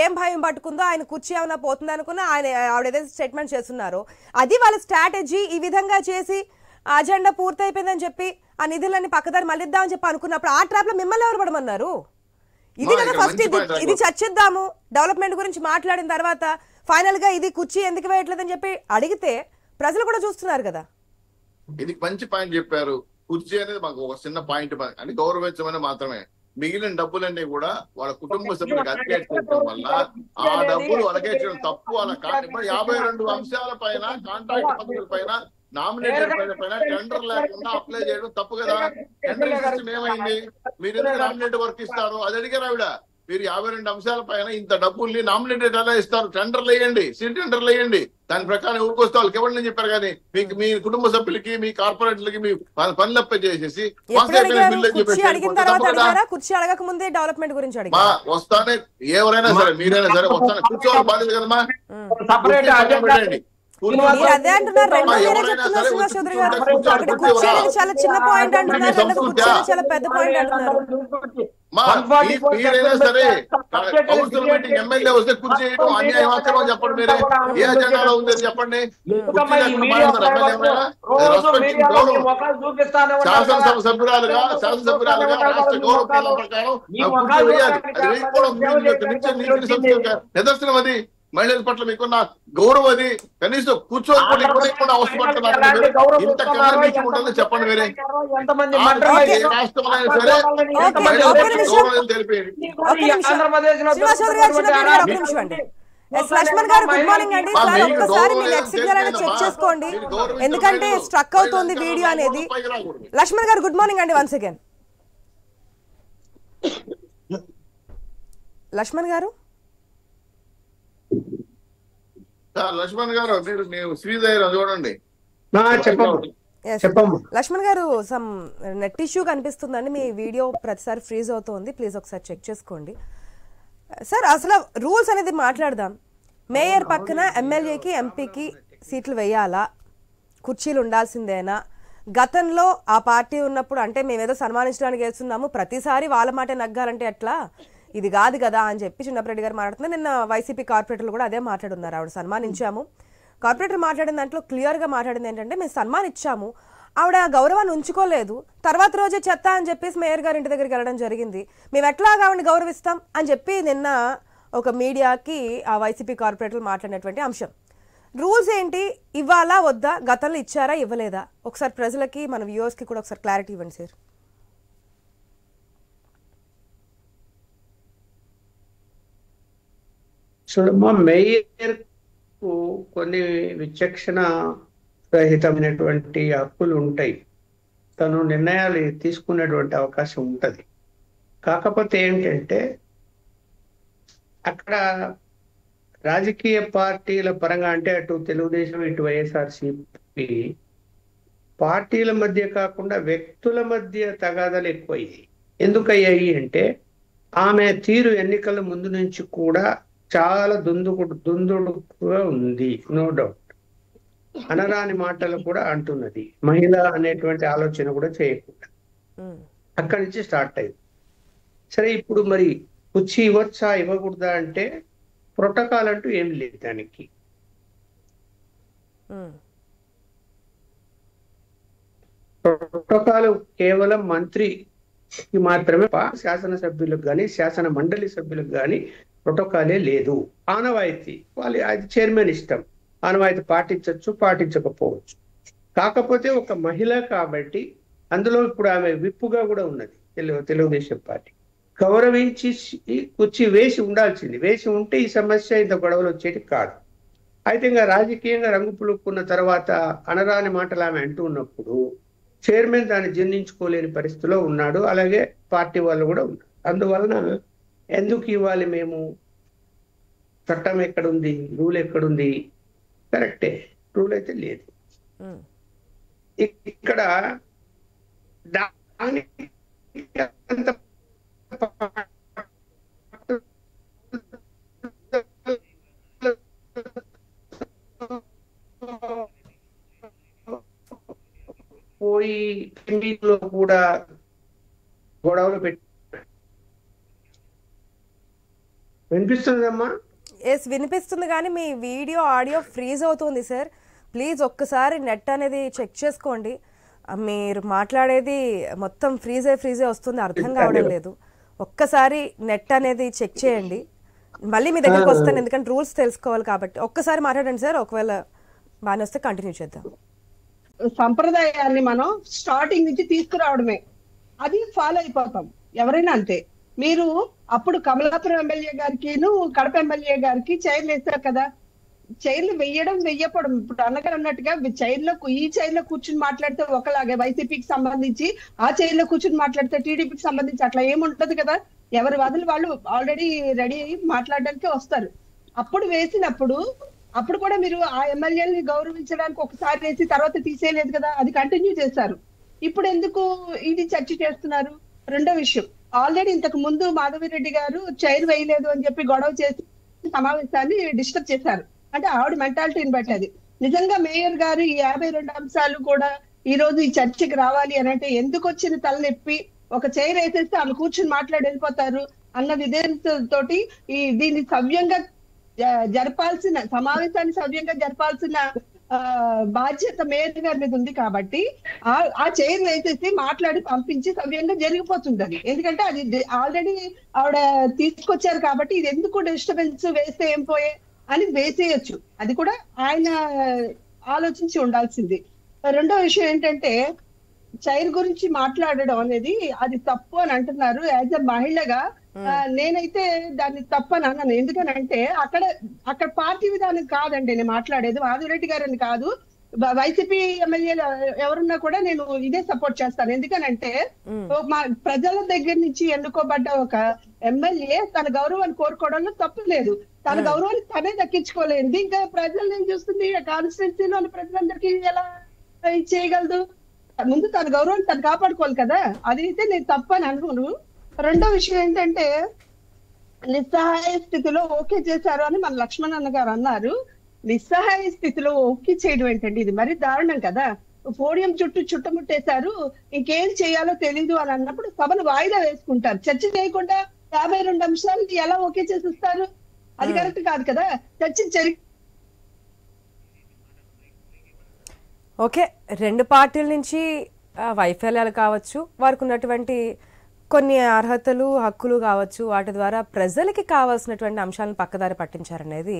ఏం భయం పట్టుకుందో, ఆయన కుర్చీ ఏమైనా పోతుంది అనుకున్నా ఆవిడ ఏదైతే స్టేట్మెంట్ చేస్తున్నారు అది వాళ్ళ స్ట్రాటజీ. ఈ విధంగా చేసి అజెండా పూర్తయిపోయిందని చెప్పి ఆ నిధులన్నీ పక్కదారి మళ్ళిద్దామని చెప్పి అనుకున్నప్పుడు ఆ ట్రాప్ లో మిమ్మల్ని ఎవరు పడమన్నారు? ఇది కదా ఫస్ట్ ఇది చర్చిద్దాము, డెవలప్మెంట్ గురించి మాట్లాడిన తర్వాత ఫైనల్ గా ఇది కుర్చీ ఎందుకు వేయట్లేదని చెప్పి అడిగితే ప్రజలు కూడా చూస్తున్నారు కదా. ఇది మంచి పాయింట్ చెప్పారు. కుర్చీ అనేది మాకు ఒక చిన్న పాయింట్ అని గౌరవించమని మాత్రమే. మిగిలిన డబ్బులన్నీ కూడా వాళ్ళ కుటుంబ సభ్యులకు అలకేట్ చేయడం వల్ల ఆ డబ్బులు అలకేట్ చేయడం తప్పు. వాళ్ళ 52 అంశాల పైన, కాంట్రాక్ట్ పద్ధతుల పైన, నామినేటెడ్ పైన టెండర్ లేకుండా అప్లై చేయడం తప్పు కదా. టెండర్ సిస్టమ్ ఏమైంది? మీరు ఎందుకు నామినేటెడ్ వర్క్ ఇస్తారు? అది అడిగారు ఆవిడ. మీరు 52 అంశాల పైన ఇంత డబ్బుల్ని నామినేటెడ్ ఎలా ఇస్తారు? టెండర్లు వేయండి, సీట్ టెండర్లు వేయండి, దాని ప్రకారం ఊరికొస్తే వాళ్ళకి ఇవ్వండి చెప్పారు. కానీ మీకు మీ కుటుంబ సభ్యులకి, మీ కార్పొరేట్లకి మీ పనులప్ప చేసేసి వస్తానే ఎవరైనా సరే, మీరైనా సరే వస్తానే కూర్చోవాలి బాధ్యత కదమ్మా. అదే అంటున్నారు, చాలా చిన్న పాయింట్ అంటున్నారు, చాలా పెద్ద పాయింట్ అంటున్నారు. మీరైనా సరే కౌన్సిల్ మీటింగ్ ఎమ్మెల్యే వస్తే కుర్చీ వేయడం అన్యాయం ఆచరణ చెప్పండి. మీరే ఏ అజెండాలో ఉందని చెప్పండి. శాసనసభ సభ్యురాలుగా రాష్ట్ర గౌరవ ప్రకారం కుర్చీ వేయాలి. అది వేయకపోవడం నిదర్శనం. అది మహిళల పట్ల మీకున్న గౌరవం అది. కనీసం కూర్చొని కూడా ఇక్కడ అవసరపడుతున్నారు. ఇంతకన్నా మీకు ఉంటుందో చెప్పండి. వేరే ఎంతమంది ఏ రాష్ట్రంలో అయినా సరే మహిళల పట్ల గౌరవం తెలిపేది. ఆంధ్రప్రదేశ్ లో లక్ష్మణ్ గారు గుడ్ మార్నింగ్ అండి. సార్ ఒక్కసారి మీ నెట్ సిగ్నల్ అనేది చెక్ చేసుకోండి, ఎందుకంటే స్ట్రక్ అవుతుంది వీడియో అనేది. లక్ష్మణ్ గారు గుడ్ మార్నింగ్ అండి వన్స్ అగైన్. లక్ష్మణ్ గారు లక్ష్మణ్ గారు మీరు శ్రీధర్ చూడండి. లక్ష్మణ్ గారు సమ్ నెట్ ఇష్యూ కనిపిస్తుందండి, మీ వీడియో ప్రతిసారి ఫ్రీజ్ అవుతుంది, ప్లీజ్ ఒకసారి చెక్ చేసుకోండి. సార్ అసలు రూల్స్ అనేది మాట్లాడదాం. మేయర్ పక్కన ఎమ్మెల్యేకి ఎంపీకి సీట్లు వేయాలా, కుర్చీలు ఉండాల్సిందేనా? గతంలో ఆ పార్టీ ఉన్నప్పుడు అంటే మేమేదో సన్మానించడానికి వేస్తున్నాము, ప్రతిసారి వాళ్ళ మాట నగ్గాలంటే ఎట్లా, ఇది కాదు కదా అని చెప్పి చిన్నప్పరెడ్డి గారు మాట్లాడుతున్నారు. నిన్న వైసీపీ కార్పొరేటర్లు కూడా అదే మాట్లాడున్నారు. ఆవిడ సన్మానించాము, కార్పొరేటర్ మాట్లాడిన దాంట్లో క్లియర్గా మాట్లాడింది ఏంటంటే మేము సన్మానించాము, ఆవిడ ఆ గౌరవాన్ని ఉంచుకోలేదు, తర్వాత రోజే చెత్త అని చెప్పేసి మేయర్ గారి ఇంటి దగ్గరికి వెళ్ళడం జరిగింది, మేము ఎట్లాగా ఆవిడని గౌరవిస్తాం అని చెప్పి నిన్న ఒక మీడియాకి ఆ వైసీపీ కార్పొరేటర్లు మాట్లాడినటువంటి అంశం. రూల్స్ ఏంటి, ఇవ్వాలా వద్దా, గతంలో ఇచ్చారా ఇవ్వలేదా, ఒకసారి ప్రజలకి మన వ్యూవర్స్కి కూడా ఒకసారి క్లారిటీ ఇవ్వండి సార్. చూడమ్మా, మేయర్ కు కొన్ని విచక్షణ రహితమైనటువంటి హక్కులు ఉంటాయి, తను నిర్ణయాలు తీసుకునేటువంటి అవకాశం ఉంటది. కాకపోతే ఏంటంటే అక్కడ రాజకీయ పార్టీల పరంగా అంటే అటు తెలుగుదేశం ఇటు వైఎస్ఆర్సీపీ పార్టీల మధ్య కాకుండా వ్యక్తుల మధ్య తగాదాలు ఎక్కువయ్యాయి. ఎందుకయ్యాయి అంటే ఆమె తీరు ఎన్నికల ముందు నుంచి కూడా చాలా దుందుడుగా ఉంది, నో డౌట్. అనరాని మాటలు కూడా అంటున్నది, మహిళ అనేటువంటి ఆలోచన కూడా చేయకుండా అక్కడి నుంచి స్టార్ట్ అయింది. సరే, ఇప్పుడు మరి కుర్చీ ఇవ్వచ్చా ఇవ్వకూడదా అంటే ప్రోటోకాల్ అంటూ ఏం లేదు దానికి. ప్రోటోకాల్ కేవలం మంత్రికి మాత్రమే, శాసనసభ్యులకు కానీ శాసన మండలి సభ్యులకు కానీ ప్రోటోకాలే లేదు. ఆనవాయితీ వాళ్ళు, అది చైర్మన్ ఇష్టం, ఆనవాయితీ పాటించవచ్చు పాటించకపోవచ్చు. కాకపోతే ఒక మహిళ కాబట్టి అందులో ఇప్పుడు ఆమె విప్పుగా కూడా ఉన్నది తెలుగుదేశం పార్టీ, గౌరవించి కుర్చీ వేసి ఉండాల్సింది. వేసి ఉంటే ఈ సమస్య ఇంత గొడవలు వచ్చేది కాదు. అయితే ఇంకా రాజకీయంగా రంగు పులుక్కున్న తర్వాత అనరాని మాటలు ఆమె అంటూ ఉన్నప్పుడు చైర్మన్ దాన్ని జీర్ణించుకోలేని పరిస్థితిలో ఉన్నాడు, అలాగే పార్టీ వాళ్ళు కూడా ఉన్నారు. అందువలన ఎందుకు ఇవ్వాలి మేము, చట్టం ఎక్కడుంది, రూల్ ఎక్కడుంది, కరెక్టే, రూల్ అయితే లేదు. ఇక్కడ పోయి టీవీలో కూడా గొడవలు పెట్టి వినిపిస్తుందమ్మా? ఎస్ వినిపిస్తుంది, కానీ మీ వీడియో ఆడియో ఫ్రీజ్ అవుతుంది సార్. ప్లీజ్ ఒక్కసారి నెట్ అనేది చెక్ చేసుకోండి. మీరు మాట్లాడేది మొత్తం ఫ్రీజే వస్తుంది, అర్థం కావడం లేదు. ఒక్కసారి నెట్ అనేది చెక్ చేయండి, మళ్ళీ మీ దగ్గరకు వస్తాను, ఎందుకంటే రూల్స్ తెలుసుకోవాలి కాబట్టి. ఒక్కసారి మాట్లాడండి సార్, ఒకవేళ బాగానే వస్తే కంటిన్యూ చేద్దాం. సంప్రదాయాన్ని మనం స్టార్టింగ్ నుంచి తీసుకురావడమే, అది ఫాలో అయిపోతాం ఎవరైనా అంతే. మీరు అప్పుడు కమలాపురం ఎమ్మెల్యే గారికి కడప ఎమ్మెల్యే గారికి చైర్లు వేస్తారు కదా, చైర్లు వెయ్యపడం. ఇప్పుడు అన్నగారు అన్నట్టుగా ఈ చైర్లో కూర్చుని మాట్లాడితే ఒకలాగే వైసీపీకి సంబంధించి, ఆ చైర్లో కూర్చుని మాట్లాడితే టీడీపీకి సంబంధించి అట్లా ఏముంటది కదా. ఎవరి వదులు వాళ్ళు ఆల్రెడీ రెడీ అయ్యి మాట్లాడడానికి వస్తారు. అప్పుడు వేసినప్పుడు అప్పుడు కూడా మీరు ఆ ఎమ్మెల్యేని గౌరవించడానికి ఒకసారి వేసి తర్వాత తీసేయలేదు కదా, అది కంటిన్యూ చేశారు. ఇప్పుడు ఎందుకు ఇది చర్చ చేస్తున్నారు? రెండో విషయం, ఆల్రెడీ ఇంతకు ముందు మాధవిరెడ్డి గారు చైర్ వేయలేదు అని చెప్పి గొడవ చేసి సమావేశాన్ని డిస్టర్బ్ చేశారు. అంటే ఆవిడ మెంటాలిటీని బట్టి అది. నిజంగా మేయర్ గారు ఈ 52 అంశాలు కూడా ఈ రోజు ఈ చర్చకి రావాలి అని అంటే ఎందుకు వచ్చిన తలనొప్పి, ఒక చైర్ వేసేస్తే ఆమె కూర్చుని మాట్లాడి వెళ్ళిపోతారు అన్న విధేయతతోటి దీన్ని సవ్యంగా జరపాల్సిన, సమావేశాన్ని సవ్యంగా జరపాల్సిన బాధ్యత మేయర్ గారి మీద ఉంది. కాబట్టి ఆ చైర్ వేసేసి మాట్లాడి పంపించి సవ్యంగా జరిగిపోతుంది అది. ఎందుకంటే అది ఆల్రెడీ ఆవిడ తీసుకొచ్చారు కాబట్టి ఇది ఎందుకు డిస్టర్బెన్స్ వేస్తే ఏం పోయే అని వేసేయచ్చు. అది కూడా ఆయన ఆలోచించి ఉండాల్సింది. రెండో విషయం ఏంటంటే చైర్ గురించి మాట్లాడడం అనేది అది తప్పు అని అంటున్నారు. యాజ్ ఎ మహిళగా నేనైతే దాన్ని తప్పని అన్నాను. ఎందుకనంటే అక్కడ పార్టీ విధానం కాదండి నేను మాట్లాడేది. మాధవరెడ్డి గారని కాదు, వైసీపీ ఎమ్మెల్యేలు ఎవరున్నా కూడా నేను ఇదే సపోర్ట్ చేస్తాను. ఎందుకనంటే మా ప్రజల దగ్గర నుంచి ఎన్నుకోబడ్డ ఒక ఎమ్మెల్యే తన గౌరవాన్ని కోరుకోవడంలో తప్పు లేదు. తన గౌరవాన్ని తనే దక్కించుకోలేదు, ఇంకా ప్రజలు ఏం చూస్తుంది కాన్స్టిట్యున్సీలోని ప్రజలందరికీ ఎలా చేయగలదు? ముందు తన గౌరవాన్ని తను కాపాడుకోవాలి కదా. అదైతే నేను తప్పని అనుకోను. రెండో విషయం ఏంటంటే నిస్సహాయ స్థితిలో ఓకే చేశారు అని మన లక్ష్మణ్ అన్న గారు అన్నారు. నిస్సహాయ స్థితిలో ఓకే చేయడం ఏంటండి, ఇది మరీ దారుణం కదా. పోడియం చుట్టూ చుట్టుముట్టేశారు, ఇంకేం చేయాలో తెలీదు అని అన్నప్పుడు సభను వాయిదా వేసుకుంటారు. చర్చ చేయకుండా 52 అంశాలకి ఎలా ఓకే చేసిస్తారు? అది కరెక్ట్ కాదు కదా. చర్చ ఓకే, రెండు పార్టీల నుంచి వైఫల్యాలు కావచ్చు, వారికి ఉన్నటువంటి కొన్ని అర్హతలు హక్కులు కావచ్చు, వాటి ద్వారా ప్రజలకి కావాల్సినటువంటి అంశాలను పక్కదారి పట్టించారనేది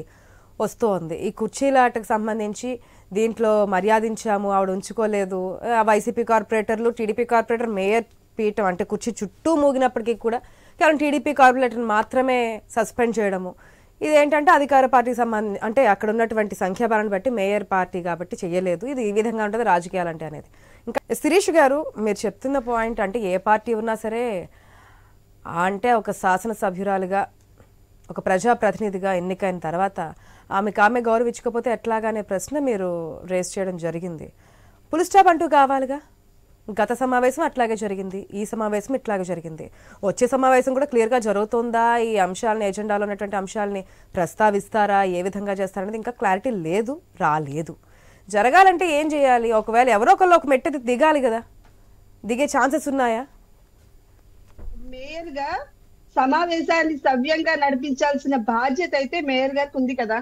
వస్తోంది. ఈ కుర్చీలాటకు సంబంధించి దీంట్లో మర్యాదించాము, ఆవిడ ఉంచుకోలేదు, వైసీపీ కార్పొరేటర్లు టీడీపీ కార్పొరేటర్ మేయర్ పీఠం అంటే కుర్చీ చుట్టూ మూగినప్పటికీ కూడా కేవలం టీడీపీ కార్పొరేటర్ని మాత్రమే సస్పెండ్ చేయడము. ఇదేంటంటే అధికార పార్టీకి సంబంధించి అంటే అక్కడ ఉన్నటువంటి సంఖ్యాబలాన్ని బట్టి మేయర్ పార్టీ కాబట్టి చేయలేదు. ఇది ఈ విధంగా ఉంటుంది రాజకీయాలు అంటే అనేది. ఇంకా శిరీష్ గారు మీరు చెప్తున్న పాయింట్ అంటే ఏ పార్టీ ఉన్నా సరే అంటే ఒక శాసనసభ్యురాలుగా ఒక ప్రజాప్రతినిధిగా ఎన్నికైన తర్వాత ఆమె గౌరవించకపోతే ఎట్లాగానే ప్రశ్న మీరు రేస్ చేయడం జరిగింది. ఫుల్ స్టాప్ అంటూ కావాలిగా. గత సమావేశం అట్లాగే జరిగింది, ఈ సమావేశం ఇట్లాగే జరిగింది, వచ్చే సమావేశం కూడా క్లియర్గా జరుగుతుందా, ఈ అంశాలని ఎజెండాలో ఉన్నటువంటి అంశాలని ప్రస్తావిస్తారా, ఏ విధంగా చేస్తారనేది ఇంకా క్లారిటీ లేదు, రాలేదు. జరగాలంటే ఏం చేయాలి? ఒకవేళ ఎవరో ఒకళ్ళు ఒక మెట్టెత్తి దిగాలి కదా, దిగే ఛాన్సెస్ ఉన్నాయా? మేయర్ గా సమావేశాన్ని సవ్యంగా నడిపించాల్సిన బాధ్యత అయితే మేయర్ గారికి ఉంది కదా.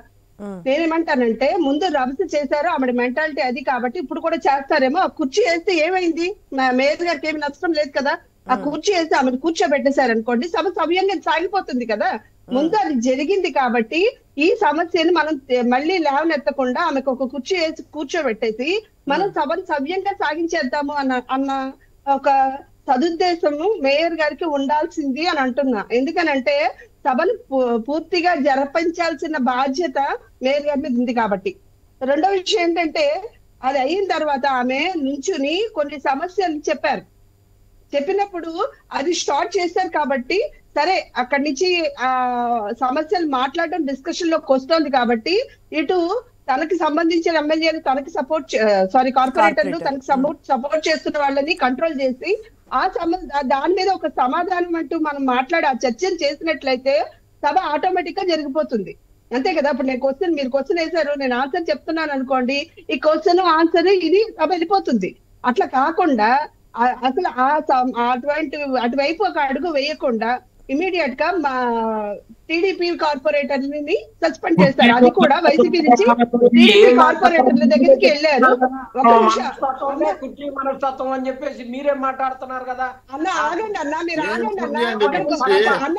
నేనేమంటానంటే ముందు రభస చేశారు, ఆవిడ మెంటాలిటీ అది కాబట్టి ఇప్పుడు కూడా చేస్తారేమో. ఆ కుర్చీ వేస్తే ఏమైంది? మేయర్ గారికి ఏమి నష్టం లేదు కదా. ఆ కుర్చీ వేస్తే ఆమెను కూర్చోబెట్టేశారు అనుకోండి, సభ సవ్యంగా సాగిపోతుంది కదా. ముందు అది జరిగింది కాబట్టి ఈ సమస్యను మనం మళ్ళీ లేవనెత్తకుండా ఆమెకు ఒక కుర్చీ వేసి కూర్చోబెట్టేసి మనం సభను సవ్యంగా సాగించేద్దాము అన్న ఒక సదుద్దేశము మేయర్ గారికి ఉండాల్సింది అని అంటున్నా. ఎందుకనంటే సభను పూర్తిగా జరిపించాల్సిన బాధ్యత మేయర్ గారి మీద ఉంది కాబట్టి. రెండో విషయం ఏంటంటే అది అయిన తర్వాత ఆమె నుంచుని కొన్ని సమస్యలు చెప్పినప్పుడు అది స్టార్ట్ చేశారు కాబట్టి సరే అక్కడి నుంచి ఆ సమస్యలు మాట్లాడడం డిస్కషన్ లోకి వస్తుంది కాబట్టి ఇటు తనకి సంబంధించిన ఎమ్మెల్యేలు తనకి కార్పొరేటర్లు తనకి సపోర్ట్ చేస్తున్న వాళ్ళని కంట్రోల్ చేసి దాని మీద ఒక సమాధానం అంటూ మనం మాట్లాడి ఆ చర్చను చేసినట్లయితే సభ ఆటోమేటిక్ గా జరిగిపోతుంది. అంతే కదా. ఇప్పుడు మీరు క్వశ్చన్ వేశారు, నేను ఆన్సర్ చెప్తున్నాను అనుకోండి, ఈ క్వశ్చన్ ఆన్సర్ ఇది సభ వెళ్ళిపోతుంది. అట్లా కాకుండా అసలు అటువైపు ఒక అడుగు వేయకుండా ఇమీడియట్ గా మా టీడీపీ కార్పొరేటర్ని సస్పెండ్ చేస్తారు. అది కూడా వైసీపీ నుంచి టీడీపీ కార్పొరేటర్ల దగ్గరికి వెళ్ళారు. కుర్చీ మనస్తత్వం అని చెప్పేసి మీరే మాట్లాడుతున్నారు కదా. అన్న ఆగండి అన్న, మీరు ఆగండి అన్న,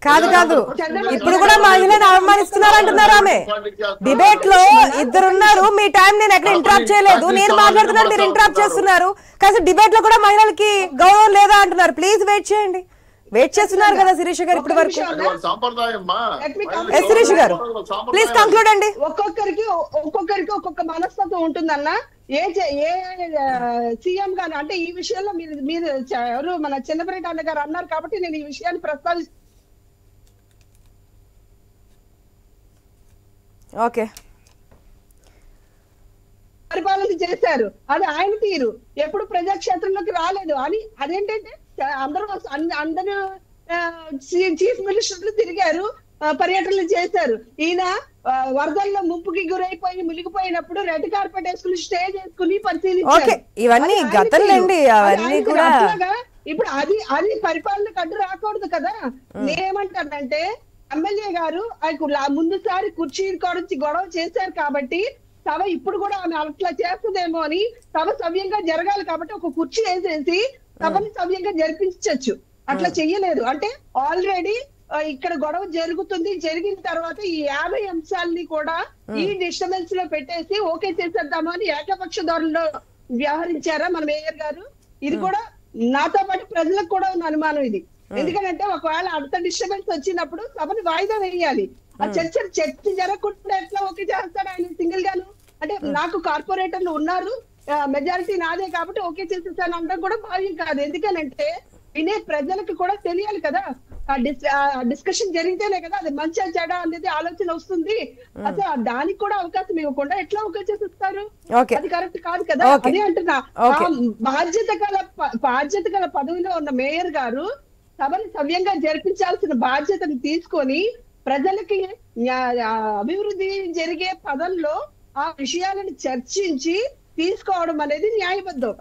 కాదు ఇప్పుడు కూడా మహిళను అవమానిస్తున్నారు అంటున్నారు ఆమె. డిబేట్ లో ఇద్దరున్నారు, మీ టైం నేను ఎక్కడ ఇంటరాప్ట్ చేయలేదు, నేను మాట్లాడుతున్నాను మీరు ఇంటరాప్ట్ చేస్తున్నారు. కాస్త డిబేట్ లో కూడా మహిళలకి గౌరవం లేదా అంటున్నారు. ప్లీజ్ వెయిట్ చేయండి. వెయిట్ చేస్తున్నారు కదా శిరీష గారు ఇప్పటి వరకు. శిరీష గారు ప్లీజ్ కంక్లూడ్ అండి. ఒక్కొక్కరికి ఒక్కొక్క మనస్తత్వం ఉంటుందన్న. ఏ సీఎం గారు అంటే ఈ విషయంలో మీరు ఎవరు మన చిన్నపరెడ్డి అన్న గారు అన్నారు కాబట్టి నేను ఈ విషయాన్ని ప్రస్తావిస్తాను. ఓకే, పరిపాలన చేశారు, అది ఆయన తీరు, ఎప్పుడు ప్రజాక్షేత్రంలోకి రాలేదు అని. అదేంటంటే అందరూ చీఫ్ మినిస్టర్లు తిరిగారు, పర్యటనలు చేశారు. ఈయన వరదల్లో ముంపుకి గురైపోయి మునిగిపోయినప్పుడు రెడ్ కార్పెట్ వేసుకుని స్టే చేసుకుని పరిశీలించారు. ఇవన్నీ గతంలేండి, అవన్నీ కూడా. ఇప్పుడు అది పరిపాలనకు అడ్డు రాకూడదు కదా. నేనేమంటానంటే ఎమ్మెల్యే గారు ముందుసారి కుర్చీ గురించి గొడవ చేశారు కాబట్టి సభ ఇప్పుడు కూడా ఆమె అట్లా చేస్తుందేమో అని సభ సవ్యంగా జరగాలి కాబట్టి ఒక కుర్చీ వేసేసి సభని సవ్యంగా జరిపించవచ్చు. అట్లా చెయ్యలేదు. అంటే ఆల్రెడీ ఇక్కడ గొడవ జరుగుతుంది. జరిగిన తర్వాత ఈ 50 అంశాలని కూడా ఈ డిస్టర్బెన్స్ లో పెట్టేసి ఓకే చేసేద్దామా అని ఏకపక్ష ధోరణిలో వ్యవహరించారా మన మేయర్ గారు? ఇది కూడా నాతో పాటు ప్రజలకు కూడా ఉన్న అనుమానం ఇది. ఎందుకంటే ఒకవేళ అంత డిస్టర్బెన్స్ వచ్చినప్పుడు సభని వాయిదా వేయాలి. ఆ చర్చ జరగకుండా ఎట్లా ఓకే చేస్తాడు ఆయన సింగిల్ గాను? అంటే నాకు కార్పొరేటర్లు ఉన్నారు, మెజారిటీ నాదే కాబట్టి ఓకే చేసేసాను అనడం కూడా భావ్యం కాదు. ఎందుకనంటే వినే ప్రజలకు కూడా తెలియాలి కదా, డిస్కషన్ జరిగితేనే కదా అది మంచి చెడ అనేది ఆలోచన వస్తుంది. అసలు దానికి కూడా అవకాశం ఇవ్వకుండా ఎట్లా ఓకే చేసేస్తారు? అది కరెక్ట్ కాదు కదా. అదే అంటున్నా, బాధ్యత గల పదవిలో ఉన్న మేయర్ గారు సభను సవ్యంగా జరిపించాల్సిన బాధ్యతను తీసుకొని ప్రజలకి అభివృద్ధి జరిగే పదంలో ఆ విషయాలను చర్చించి తీసుకోవడం అనేది న్యాయబద్ధం.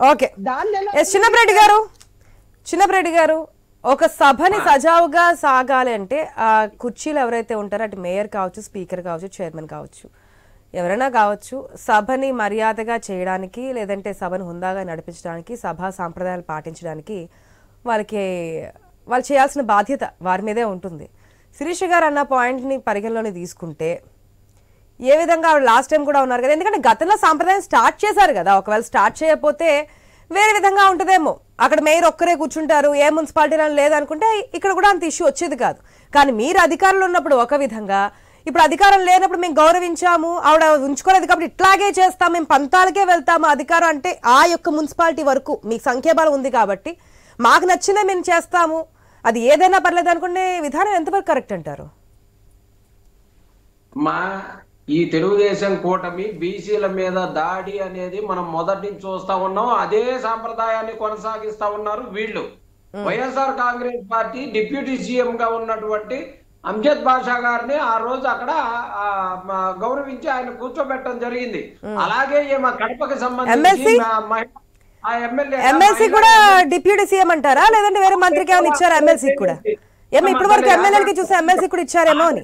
చిన్నప్రెడ్డి గారు, ఒక సభని సజావుగా సాగాలి అంటే ఆ కుర్చీలు ఎవరైతే ఉంటారో అటు మేయర్ కావచ్చు, స్పీకర్ కావచ్చు, చైర్మన్ కావచ్చు, ఎవరైనా కావచ్చు, సభని మర్యాదగా చేయడానికి లేదంటే సభను హుందాగా నడిపించడానికి, సభా సాంప్రదాయాలు పాటించడానికి వాళ్ళు చేయాల్సిన బాధ్యత వారి మీదే ఉంటుంది. శిరీష గారు అన్న పాయింట్ని పరిగణలోకి తీసుకుంటే ఏ విధంగా లాస్ట్ టైం కూడా ఉన్నారు కదా, ఎందుకంటే గతంలో సాంప్రదాయం స్టార్ట్ చేశారు కదా, ఒకవేళ స్టార్ట్ చేయకపోతే వేరే విధంగా ఉంటుందేమో. అక్కడ మేయర్ ఒక్కరే కూర్చుంటారు, ఏ మున్సిపాలిటీలో లేదనుకుంటే ఇక్కడ కూడా అంత ఇష్యూ వచ్చేది కాదు. కానీ మీరు అధికారంలో ఉన్నప్పుడు ఒక విధంగా, ఇప్పుడు అధికారం లేనప్పుడు మేము గౌరవించాము, ఆవిడ ఉంచుకోలేదు కాబట్టి ఇట్లాగే చేస్తాం, మేము పంతాలకే వెళ్తాము, అధికారం అంటే ఆ యొక్క మున్సిపాలిటీ వరకు మీకు సంఖ్యాబలం ఉంది కాబట్టి మాకు నచ్చిందే మేము చేస్తాము, అది ఏదైనా పర్లేదు అనుకునే విధానం ఎంతవరకు కరెక్ట్ అంటారు? ఈ తెలుగుదేశం కూటమి బీసీల మీద దాడి అనేది మనం మొదటి నుంచి చూస్తా ఉన్నాం. అదే సాంప్రదాయాన్ని కొనసాగిస్తా ఉన్నారు వీళ్ళు. YSR Congress party deputy CM గా ఉన్నటువంటి అంజద్ బాషా గారిని ఆ రోజు అక్కడ గౌరవించి ఆయన కూర్చోబెట్టడం జరిగింది. అలాగే కడపకి సంబంధించి ఎమ్మెల్సీ కూడా డిప్యూటీ సీఎం అంటారా, లేదంటే వేరే మంత్రికి ఏమైనా ఇచ్చారా? ఎమ్మెల్సీ కూడా ఇప్పటి వరకు ఎమ్మెల్యేలకి చూసి ఎమ్మెల్సీ కూడా ఇచ్చారేమో అని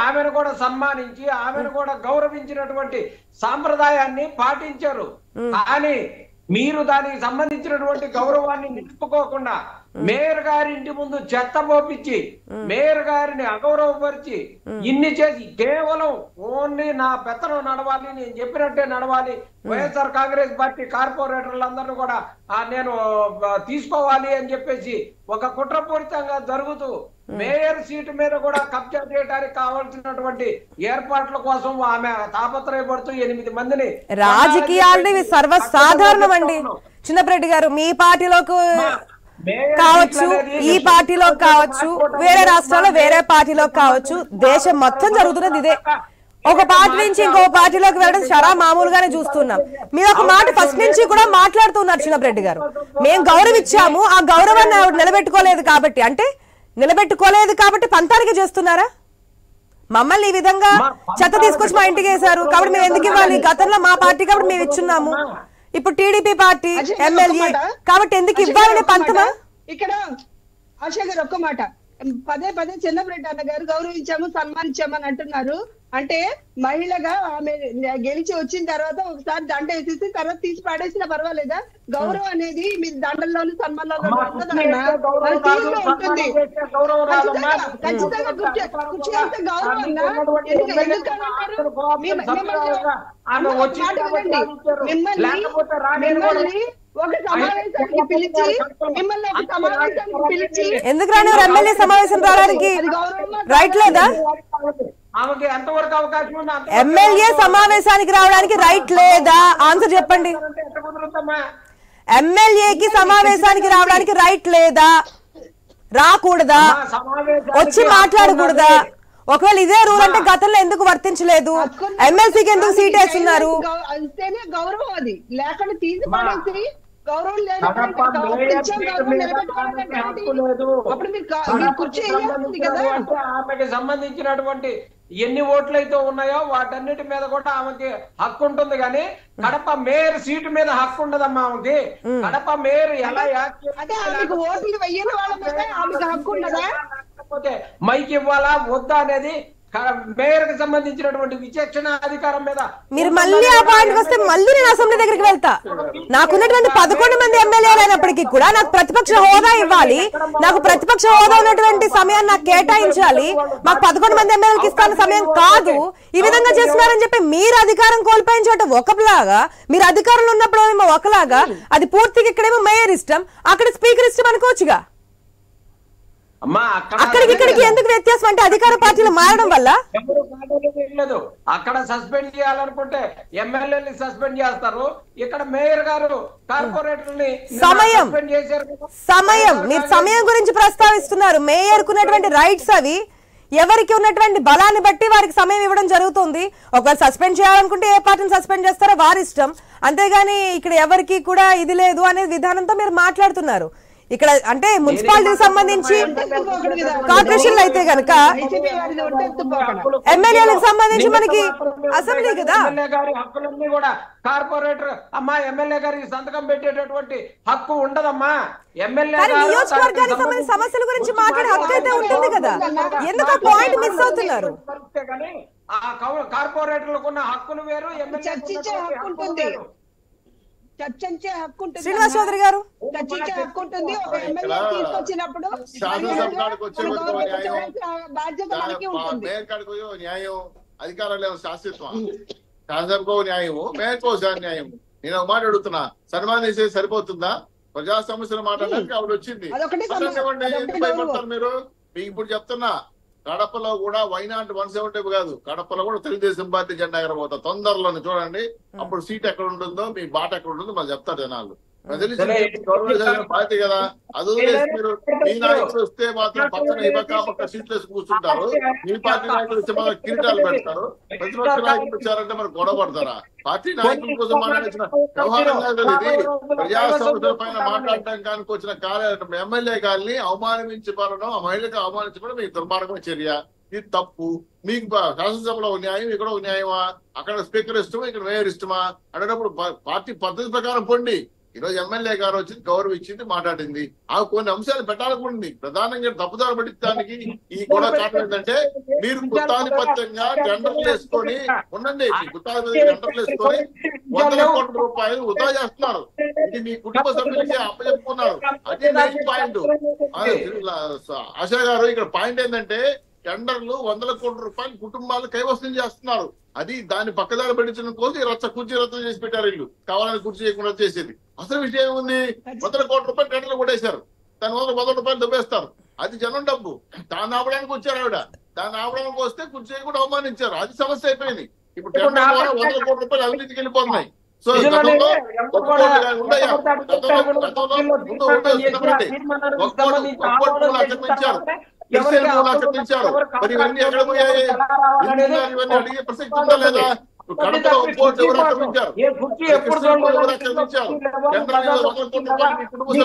ఆమెను కూడా సన్మానించి ఆమెను కూడా గౌరవించినటువంటి సాంప్రదాయాన్ని పాటించారు. కానీ మీరు దానికి సంబంధించినటువంటి గౌరవాన్ని నిలుపుకోకుండా మేయర్ గారి ఇంటి ముందు చెత్త పోపించి మేయర్ గారిని అగౌరవపరిచి ఇన్ని చేసి కేవలం ఓన్లీ నా పెత్తనం నడవాలి, నేను చెప్పినట్టే నడవాలి, వైఎస్ఆర్ కాంగ్రెస్ పార్టీ కార్పొరేటర్లందరూ కూడా నేను తీసుకోవాలి అని చెప్పేసి ఒక కుట్రపూరితంగా జరుగుతూ మేయర్ సీటు మీద కూడా కబ్జా చేయడానికి కావాల్సినటువంటి ఏర్పాట్ల కోసం ఆమె తాపత్రయపడుతూ 8 మందిని రాజకీయాలు సర్వసాధారణం అండి. చిన్నప్రెడ్డి గారు, మీ పార్టీలోకి కావచ్చు, ఈ పార్టీలో కావచ్చు, వేరే రాష్ట్రాల్లో వేరే పార్టీలో కావచ్చు, దేశం మొత్తం జరుగుతున్నది ఇదే. ఒక పార్టీ నుంచి ఇంకో పార్టీలోకి వెళ్ళడం చాలా మామూలుగానే చూస్తున్నాం. మీరు ఒక మాట ఫస్ట్ నుంచి కూడా మాట్లాడుతున్నారు చిన్నప్రెడ్డి గారు, మేము గౌరవించాము, ఆ గౌరవాన్ని నిలబెట్టుకోలేదు కాబట్టి పంతానికి చేస్తున్నారా? మమ్మల్ని ఈ విధంగా చెత్త తీసుకొచ్చి మా ఇంటికి వేశారు కాబట్టి మేము ఎందుకు ఇవ్వాలి? గతంలో మా పార్టీ కాబట్టి మేము ఇచ్చున్నాము, ఇప్పుడు టీడీపీ పార్టీ ఎమ్మెల్యే కాబట్టి ఎందుకు ఇవ్వాలని పంతమా? ఇక్కడ ఆశా గారు ఒక్క మాట, పదే చిన్నప్రెడ్డి అన్న గారు గౌరవించాము, సన్మానించామని అంటున్నారు. అంటే మహిళగా ఆమె గెలిచి వచ్చిన తర్వాత ఒకసారి దండ వేసేసి తర్వాత తీసి పాడేసినా పర్వాలేదా? గౌరవం అనేది మీరు దండల్లోనూ సన్మానంలో ఉంటుంది. ఖచ్చితంగా కూర్చేంత గౌరవం మిమ్మల్ని ఒక సమావేశానికి పిలిచి ఎందుకు రాని ఎమ్మెల్యే సమావేశం రావడానికి రైట్ లేదా? ఎమ్మెల్యే సమావేశానికి రావడానికి రైట్ లేదా? ఆన్సర్ చెప్పండి. ఎమ్మెల్యేకి సమావేశానికి రావడానికి రైట్ లేదా? రాకూడదా? వచ్చి మాట్లాడకూడదా? ఒకవేళ ఇదే రూల్ అంటే గతంలో ఎందుకు వర్తించలేదు? ఎమ్మెల్సీకి ఎందుకు సీట్ వేస్తున్నారు? గౌరవం అది లేకుండా తీసి పడేసి ఆమెకి సంబంధించినటువంటి ఎన్ని ఓట్లయితే ఉన్నాయో వాటన్నిటి మీద కూడా ఆమెకి హక్కు ఉంటుంది. కానీ కడప మేయర్ సీటు మీద హక్కు ఉండదమ్మా ఆమెకి. కడప మేయర్ ఎలా ఓట్లు వెయ్యని వాళ్ళ మీద ఆమెకు హక్కు ఉండదా? లేకపోతే మైక్ ఇవ్వాలా వద్దా అనేది మేయర్ కి సంబంధించినటువంటి విచక్షణ అధికారం మీద మీరు మళ్ళీ ఆ పాయింట్కి వస్తే మళ్ళీ నేను అసెంబ్లీ దగ్గరికి వెళ్తా. నాకున్నటువంటి 11 మంది ఎమ్మెల్యేలు అయినప్పటికీ కూడా నాకు ప్రతిపక్ష హోదా ఇవ్వాలి, నాకు ప్రతిపక్ష హోదా ఉన్నటువంటి సమయాన్ని నాకు కేటాయించాలి, మాకు 11 మంది ఎమ్మెల్యేలకు ఇస్తాన సమయం కాదు, ఈ విధంగా చేస్తున్నారని చెప్పి మీరు అధికారం కోల్పోయిన చోట ఒకలాగా, మీరు అధికారంలో ఉన్నప్పుడు ఏమో ఒకలాగా, అది పూర్తిగా ఇక్కడేమో మేయర్ ఇష్టం, అక్కడ స్పీకర్ ఇష్టం అనుకోవచ్చుగా. అక్కడికి ఇక్కడికి ఎందుకు వ్యత్యాసం అంటే అధికార పార్టీలు మారడం వల్ల? లేదు, అక్కడ సస్పెండ్ చేయాలనుకుంటే ఎమ్మెల్యేని సస్పెండ్ చేస్తారు, ఇక్కడ మేయర్ గారు కార్పొరేటర్ని సమయం మీరు సమయం గురించి ప్రస్తావిస్తున్నారు. మేయర్ కున్నటువంటి రైట్స్ అవి ఎవరికి ఉన్నటువంటి బలాన్ని బట్టి వారికి సమయం ఇవ్వడం జరుగుతుంది. ఒకవేళ సస్పెండ్ చేయాలనుకుంటే ఏ పార్టీని సస్పెండ్ చేస్తారో వారి ఇష్టం, అంతేగాని ఇక్కడ ఎవరికి కూడా ఇది లేదు అనే విధానంతో మీరు మాట్లాడుతున్నారు. ఇక్కడ అంటే మున్సిపాలిటీకి సంబంధించి కార్పొరేషన్లు అయితే గనక ఎమ్మెల్యేలకు సంబంధించి మనకి అసెంబ్లీ కదా, హక్కులన్నీ కూడా కార్పొరేటర్ అమ్మా ఎమ్మెల్యే గారికి సంతకం పెట్టేటటువంటి హక్కు ఉండదమ్మా. ఎమ్మెల్యే నియోజకవర్గానికి సంబంధించిన సమస్యల గురించి మాట్లాడే హక్కు అయితే ఉంటుంది కదా, ఎందుకు పాయింట్ మిస్ అవుతున్నారు? కార్పొరేటర్లకు ఉన్న హక్కులు వేరు, చర్చించే హక్కు ఉంటుంది, చర్చించే హక్కు ఉంటుంది, శ్రీనివాస్ చౌదరి గారు చర్చించే హక్కు ఉంటుంది. ఒక ఎమ్మెల్యే తీసుకొచ్చినప్పుడు బాధ్యత మనకి ఉంటుంది. న్యాయం అధికారంలో శాశ్వతం, శాసనకో న్యాయము, మేయర్కో న్యాయము. నేను ఒక మాట అడుగుతున్నా, సన్మానం సరిపోతుందా? ప్రజా సమస్యలు మాట్లాడడానికి ఆవిడ వచ్చింది, మీరు మీకు ఇప్పుడు చెప్తున్నా. కడపలో కూడా వైనాట్ 170 కాదు, కడపలో కూడా తెలుగుదేశం పార్టీ జెండా ఎగరబోతా తొందరలోనే. చూడండి అప్పుడు సీట్ ఎక్కడ ఉంటుందో, మీ బాట ఎక్కడ ఉంటుందో మాకు చెప్తారు జనాలు. పార్టీ కదా, అది మీరు మీ నాయకులు వస్తే మాత్రం పక్కన పక్క సీట్లు వేసి కూర్చుంటారు, మీ పార్టీ నాయకులు వస్తే మాత్రం కిరీటాలు పెడతారు, ప్రతిపక్ష నాయకులు వచ్చారంటే మరి గొడవ పడతారా? పార్టీ నాయకుల కోసం మాట్లాడించిన వ్యవహారం కాదు ఇది. ప్రజా సమస్యల పైన మాట్లాడటానికి వచ్చిన ఎమ్మెల్యే గారిని అవమానించబడడం, ఆ మహిళకు అవమానించబడడం మీ దుర్మార్గమైన చర్య. ఇది తప్పు. మీకు శాసనసభలో ఒక న్యాయం, ఇక్కడ ఒక న్యాయమా? అక్కడ స్పీకర్ ఇష్టమా, ఇక్కడ మేయర్ ఇష్టమా? అనేటప్పుడు పార్టీ పద్ధతి ప్రకారం పొండి. ఈరోజు ఎమ్మెల్యే గారు వచ్చి గౌరవం ఇచ్చింది, మాట్లాడింది, ఆ కొన్ని అంశాలు పెట్టాలనుకుంటుంది. ప్రధానంగా తప్పుదారు పట్టించడానికి ఈ గొడవ కారణం ఏంటంటే మీరు గుత్తాధిపత్యంగా టెండర్లు వేసుకొని ఉండండి, గుత్తాధిపత్యంగా టెండర్లు వేసుకొని 100 కోట్ల రూపాయలు వృధా చేస్తున్నారు. ఇది మీ కుటుంబ సభ్యులకి అప్పచెప్పుకున్నారు. అదే మెయిన్ పాయింట్. ఆశా గారు, ఇక్కడ పాయింట్ ఏంటంటే టెండర్లు 100 కోట్ల రూపాయలు కుటుంబాలు కైవసం చేస్తున్నారు. అది దాన్ని పక్కదారి పట్టించడం కోసం కుర్చీ రచ్చ చేసి పెట్టారు. ఇల్లు కావాలని కుర్చీ చేయకుండా చేసేది. అసలు విషయం ఏముంది? 100 కోట్ల రూపాయలు టెండర్లు కొట్టేశారు, దాని 100 రూపాయలు దుబ్బేస్తారు. అది జనం డబ్బు. దాన్ని ఆపడానికి వచ్చారు ఆవిడ. దాన్ని ఆపడానికి వస్తే కుర్చీ కూడా అవమానించారు. అది సమస్య అయిపోయింది. ఇప్పుడు టెండర్ ద్వారా 100 కోట్ల రూపాయలు అవినీతికి వెళ్ళిపోతున్నాయి. సో గతంలో ఆక్రమించారు, ఆక్రమించారు. మరి ఇవన్నీ ఎక్కడ పోయాయి? ఇవన్నీ అడిగే ప్రసక్తి ఉందా లేదా? కడపలో కోర్టు ఎవరు ఆక్రమించారు, ఎవరు ఆక్రమించారు? కుటుంబ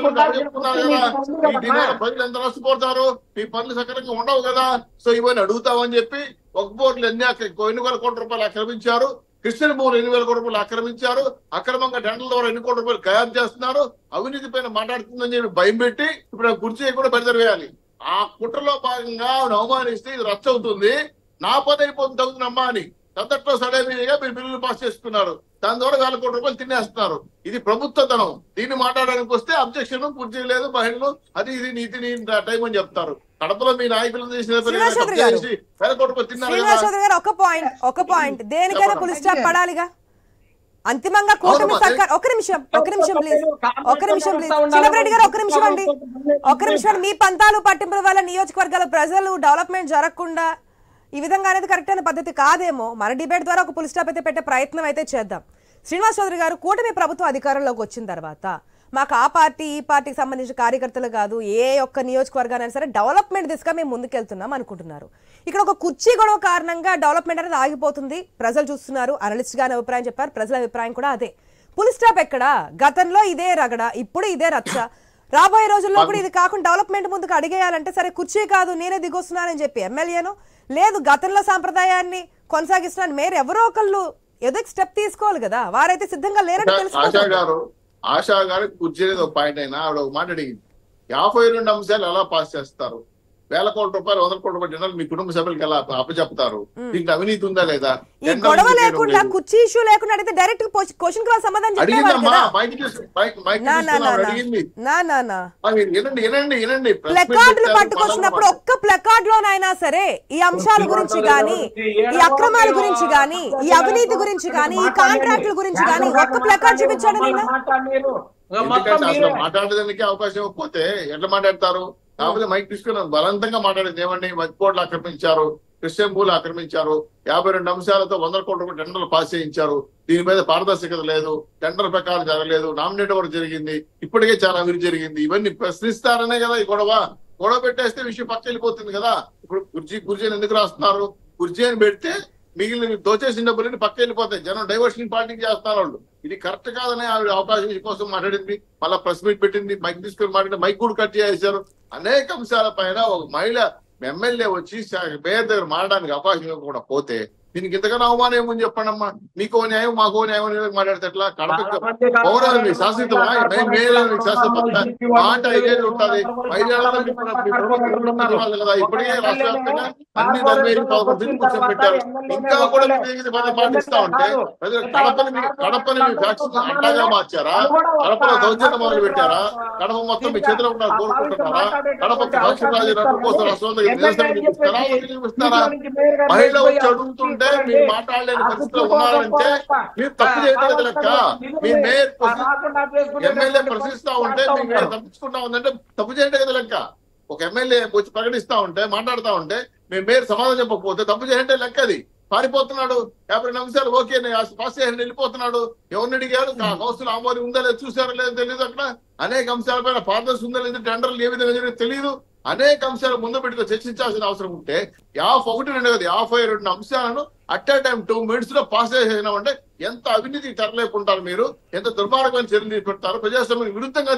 సభ్యులు చెప్తున్నారు కదా, ఈ దినాల ప్రజలు ఎంత నష్టపోతారు, మీ పనులు సక్రమంగా ఉండవు కదా. సో ఇవన్నీ అడుగుతామని చెప్పి ఒక బోర్డులు ఎన్ని 1,000 కోట్ల రూపాయలు ఆక్రమించారు, కృష్ణ భూములు 8,000 కోట్ల రూపాయలు ఆక్రమించారు, అక్రమంగా టెండర్ల ద్వారా 2 కోట్ల రూపాయలు ఖయారు చేస్తున్నారు, అవినీతి పైన మాట్లాడుతుందని చెప్పి భయం పెట్టి ఇప్పుడు కుర్చీ కూడా బెదరవేయాలి. ఆ కుట్రలో భాగంగా అవమానిస్తే ఇది రచ్చ అవుతుంది, నా పని అయిపోతుంది తగ్గుతుందమ్మా అని తగ్గట్లో సడేగా మీరు బిల్లులు పాస్ చేసుకున్నారు. దాని ద్వారా 1,000 కోట్ల రూపాయలు తినేస్తున్నారు. ఇది ప్రభుత్వతనం. దీన్ని మాట్లాడడానికి వస్తే అబ్జెక్షన్ కుర్చీ లేదు, మహిళలు అది ఇది నీతిని టైం అని చెప్తారు. కడపలో మీ నాయకులు చేసిన 1,000 కోట్ల రూపాయలు తిన్నారు. ఒక పాయింట్ దేనికైనా పులి స్టాప్ పడాలిగా. అంతిమంగా కూటమి సర్కార్ ఒక నిమిషం ప్లీజ్ చిన్నరెడ్డి గారు ఒక నిమిషం అండి. మీ పంతాలు పట్టింపుల వల్ల నియోజకవర్గాల ప్రజలు డెవలప్మెంట్ జరగకుండా ఈ విధంగా అనేది కరెక్ట్ అయిన పద్ధతి కాదేమో. మన డిబేట్ ద్వారా ఒక పులి స్టాప్ అయితే పెట్టే ప్రయత్నం అయితే చేద్దాం. శ్రీనివాస్ చౌదరి గారు, కూటమి ప్రభుత్వం అధికారంలోకి వచ్చిన తర్వాత మాకు ఆ పార్టీ ఈ పార్టీకి సంబంధించిన కార్యకర్తలు కాదు, ఏ ఒక్క నియోజకవర్గానైనా సరే డెవలప్మెంట్ దిశగా మేము ముందుకెళ్తున్నాం అనుకుంటున్నారు. ఇక్కడ ఒక కుర్చీ గొడవ కారణంగా డెవలప్మెంట్ అనేది ఆగిపోతుంది, ప్రజలు చూస్తున్నారు. అనలిస్ట్ గారి అభిప్రాయం చెప్పారు, ప్రజల అభిప్రాయం కూడా అదే. పులి స్టాప్ ఎక్కడా? గతంలో ఇదే రగడ, ఇప్పుడు ఇదే రచ్చ. రాబోయే రోజుల్లో కూడా ఇది కాకుండా డెవలప్మెంట్ ముందుకు అడిగేయాలంటే సరే కుర్చీ కాదు నేనే దిగొస్తున్నానని చెప్పి ఎమ్మెల్యేను, లేదు గతంలో సాంప్రదాయాన్ని కొనసాగిస్తున్నాను మీరు ఎవరో ఒకళ్ళు ఏదో స్టెప్ తీసుకోవాలి కదా. వారైతే సిద్ధంగా లేరని తెలుసు. ఆశా గారు కుర్చీ ఒక పాయింట్ అయినా ఆవిడ ఒక మాట అడిగింది, 52 అంశాలు ఎలా పాస్ చేస్తారు? వేల కోట్ల రూపాయలు 100 కోట్ల రూపాయలు జనాలు మీ కుటుంబ సభ్యులకి ఎలా అప్పచెప్తారు? దీంట్లో అవినీతి ఉందా లేదా? ఈ గొడవ లేకుండా కుర్చీ ఇష్యూ లేకుండా అడిగితే డైరెక్ట్ క్వశ్చన్ కి సమాధానం అడిగిందమ్మా, అడిగింది. వినండి. ప్లకార్డులు పట్టుకొచ్చినప్పుడు ఒక్క ప్లకార్డ్ లోనైనా సరే ఈ అంశాల గురించి గానీ, ఈ అక్రమాల గురించి గానీ, ఈ అవినీతి గురించి గానీ, ఈ కాంట్రాక్టుల గురించి గానీ ఒక్క ప్లకార్డ్ చూపించాడు నిన్న. మాట్లాడడానికి అవకాశం ఇవ్వకపోతే ఎట్లా మాట్లాడతారు? కాకపోతే మైక్ తీసుకుని బలవంతంగా మాట్లాడింది ఏమండి, 10 కోట్లు ఆక్రమించారు, క్రిస్టియన్ భూలు ఆక్రమించారు, 52 అంశాలతో 100 కోట్ల రూపాయలు టెండర్లు పాస్ చేయించారు, దీని మీద పారదర్శకత లేదు, టెండర్ ప్రకారం జరగలేదు, నామినేట్ వర్క్ జరిగింది, ఇప్పటికే చాలా అవినీతి జరిగింది, ఇవన్నీ ప్రశ్నిస్తారనే కదా ఈ గొడవ పెట్టేస్తే విషయం పక్క వెళ్ళిపోతుంది కదా. ఇప్పుడు కుర్చీని ఎందుకు రాస్తున్నారు? కుర్చీని పెడితే మిగిలిన దోచేసిన డబ్బులని పక్క వెళ్ళిపోతాయి. జనం డైవర్షన్ పాలిటిక్స్ చేస్తున్నారు వాళ్ళు. ఇది కరెక్ట్ కాదని ఆవిడ అవకాశం కోసం మాట్లాడింది, మళ్ళీ ప్రెస్ మీట్ పెట్టింది, మైక్ తీసుకొని మాట్లాడి మైక్ కూడా కట్ చేశారు. అనేక అంశాల పైన ఒక మహిళ ఎమ్మెల్యే వచ్చి మేయర్ దగ్గర మాట్లాడడానికి అవకాశం ఇవ్వకుండా పోతే దీనికి ఇంతకన్నా అవమానం ఏమని చెప్పండమ్మా. మీకో న్యాయం మాకో న్యాయం మాట్లాడితే ఎట్లా? పౌరాలు మీకు శాశ్వతమా? శాశ్వత మాట 5 ఏళ్ళు ఉంటుంది. 5 ఏళ్ళలో కదా ఇప్పటికే రాష్ట్ర వ్యాప్తంగా అన్ని 11 పెట్టారు. ఇంకా కూడా పాటిస్తా ఉంటే కడపని మీ ఫ్యాక్షన్ అంటాగా మార్చారా? కడపలో దౌర్జన్యం మొదలు పెట్టారా? కడప మొత్తం మీ చేతిలో ఉన్నారు కోరుకుంటున్నారా? కడప ఫ్యాక్షన్ రాజు కోసం రాష్ట్రంలో చూపిస్తారా? మహిళ వచ్చి అడుగుతుంటే మీరు మాట్లాడలేని పరిస్థితిలో ఉన్నారంటే మీరు తప్పు చేయడం లెక్క. మీ మేయర్ ఎమ్మెల్యే ప్రశ్నిస్తా ఉంటే మీ మేయర్ తప్పించుకుంటా ఉందంటే తప్పు చేయడం కదా లెక్క. ఒక ఎమ్మెల్యే వచ్చి ప్రకటిస్తా ఉంటే మాట్లాడుతా ఉంటే మీ మేయర్ సమాధానం చెప్పకపోతే తప్పు చేయంటే లెక్క. అది పారిపోతున్నాడు, 52 నిమిషాలు ఓకే పాస్ చేయండి వెళ్ళిపోతున్నాడు. ఎవరిని అడిగారు? కౌన్సిల్ ఆమోదం ఉందా లేదు, చూసారో లేదో తెలియదు. అక్కడ అనేక అంశాలపైన పారదర్శి ఉందా లేదు, టెండర్లు ఏ విధంగా జరిగిందో తెలియదు. అనేక అంశాలు ముందు పెట్టుకుని చర్చించాల్సిన అవసరం ఉంటే 51 కదా 52 అంశాలను అట్ ఏ టైం 2 minutes లో పాస్ చేసినామంటే ఎంత అవినీతికి తెరలేకుంటారు మీరు, ఎంత దుర్మార్గమైన చర్యలు పెడతారు. ప్రజాస్వామ్యం విరుద్ధంగా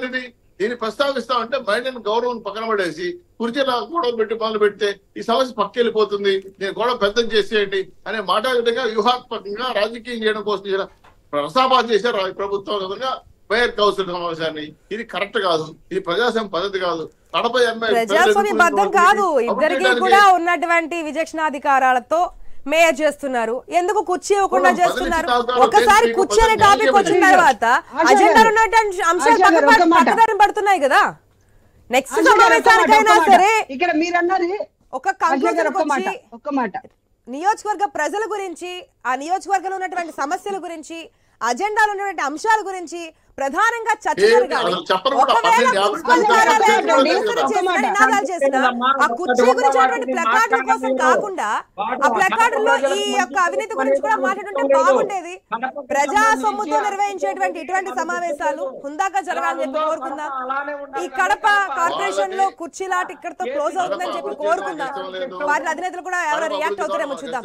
దీన్ని ప్రస్తావిస్తామంటే మహిళను గౌరవం పక్కన పడేసి కుర్చీలో గొడవ పెట్టి మొదలు పెడితే ఈ సమస్య పక్కెళ్ళిపోతుంది, నేను గొడవ పెద్దం చేసేయండి అనే మాట విధంగా వ్యూహాత్మకంగా రాజకీయం చేయడం కోసం రసాపాత చేశారు ప్రభుత్వం విధంగా మేయర్ కౌన్సిల్ సమావేశాన్ని. ఇది కరెక్ట్ కాదు, ఇది ప్రజాస్వామ్య పద్ధతి కాదు. ప్రజాస్వామ్యబద్ధం కాదు. ఇద్దరికి కూడా ఉన్నటువంటి విచక్షణాధికారాలతో మేయర్ చేస్తున్నారు. ఎందుకు కుర్చీ ఇవ్వకుండా చేస్తున్నారు? ఒకసారి కుర్చీ అనే టాపిక్ వచ్చిన తర్వాత అజెండాలో ఉన్నటువంటి అంశాలు పక్కదారి పడుతున్నాయి కదా. నెక్స్ట్ సమావేశానికైనా సరే ఇక్కడ మీరన్నది ఒక మాట నియోజకవర్గ ప్రజల గురించి, ఆ నియోజకవర్గంలో ఉన్నటువంటి సమస్యల గురించి, అజెండాలో ఉన్నటువంటి అంశాల గురించి ప్రధానంగా చర్చ జరగాలి. నినాదాలు చేసిన ఆ కుర్చీ గురించి ప్లకార్డుల కోసం కాకుండా ఆ ప్లకార్డుల్లో ఈ యొక్క అవినీతి గురించి కూడా మాట్లాడుంటే బాగుండేది. ప్రజా సొమ్ముతో నిర్వహించేటువంటి ఇటువంటి సమావేశాలు హుందాగా జరగాలని చెప్పి కోరుకుందాం. ఈ కడప కార్పొరేషన్ లో కుర్చీలాట ఇక్కడతో క్లోజ్ అవుతుందని చెప్పి కోరుకుందాం. వారి అధినేతలు కూడా ఎవరైనా రియాక్ట్ అవుతారేమో చూద్దాం.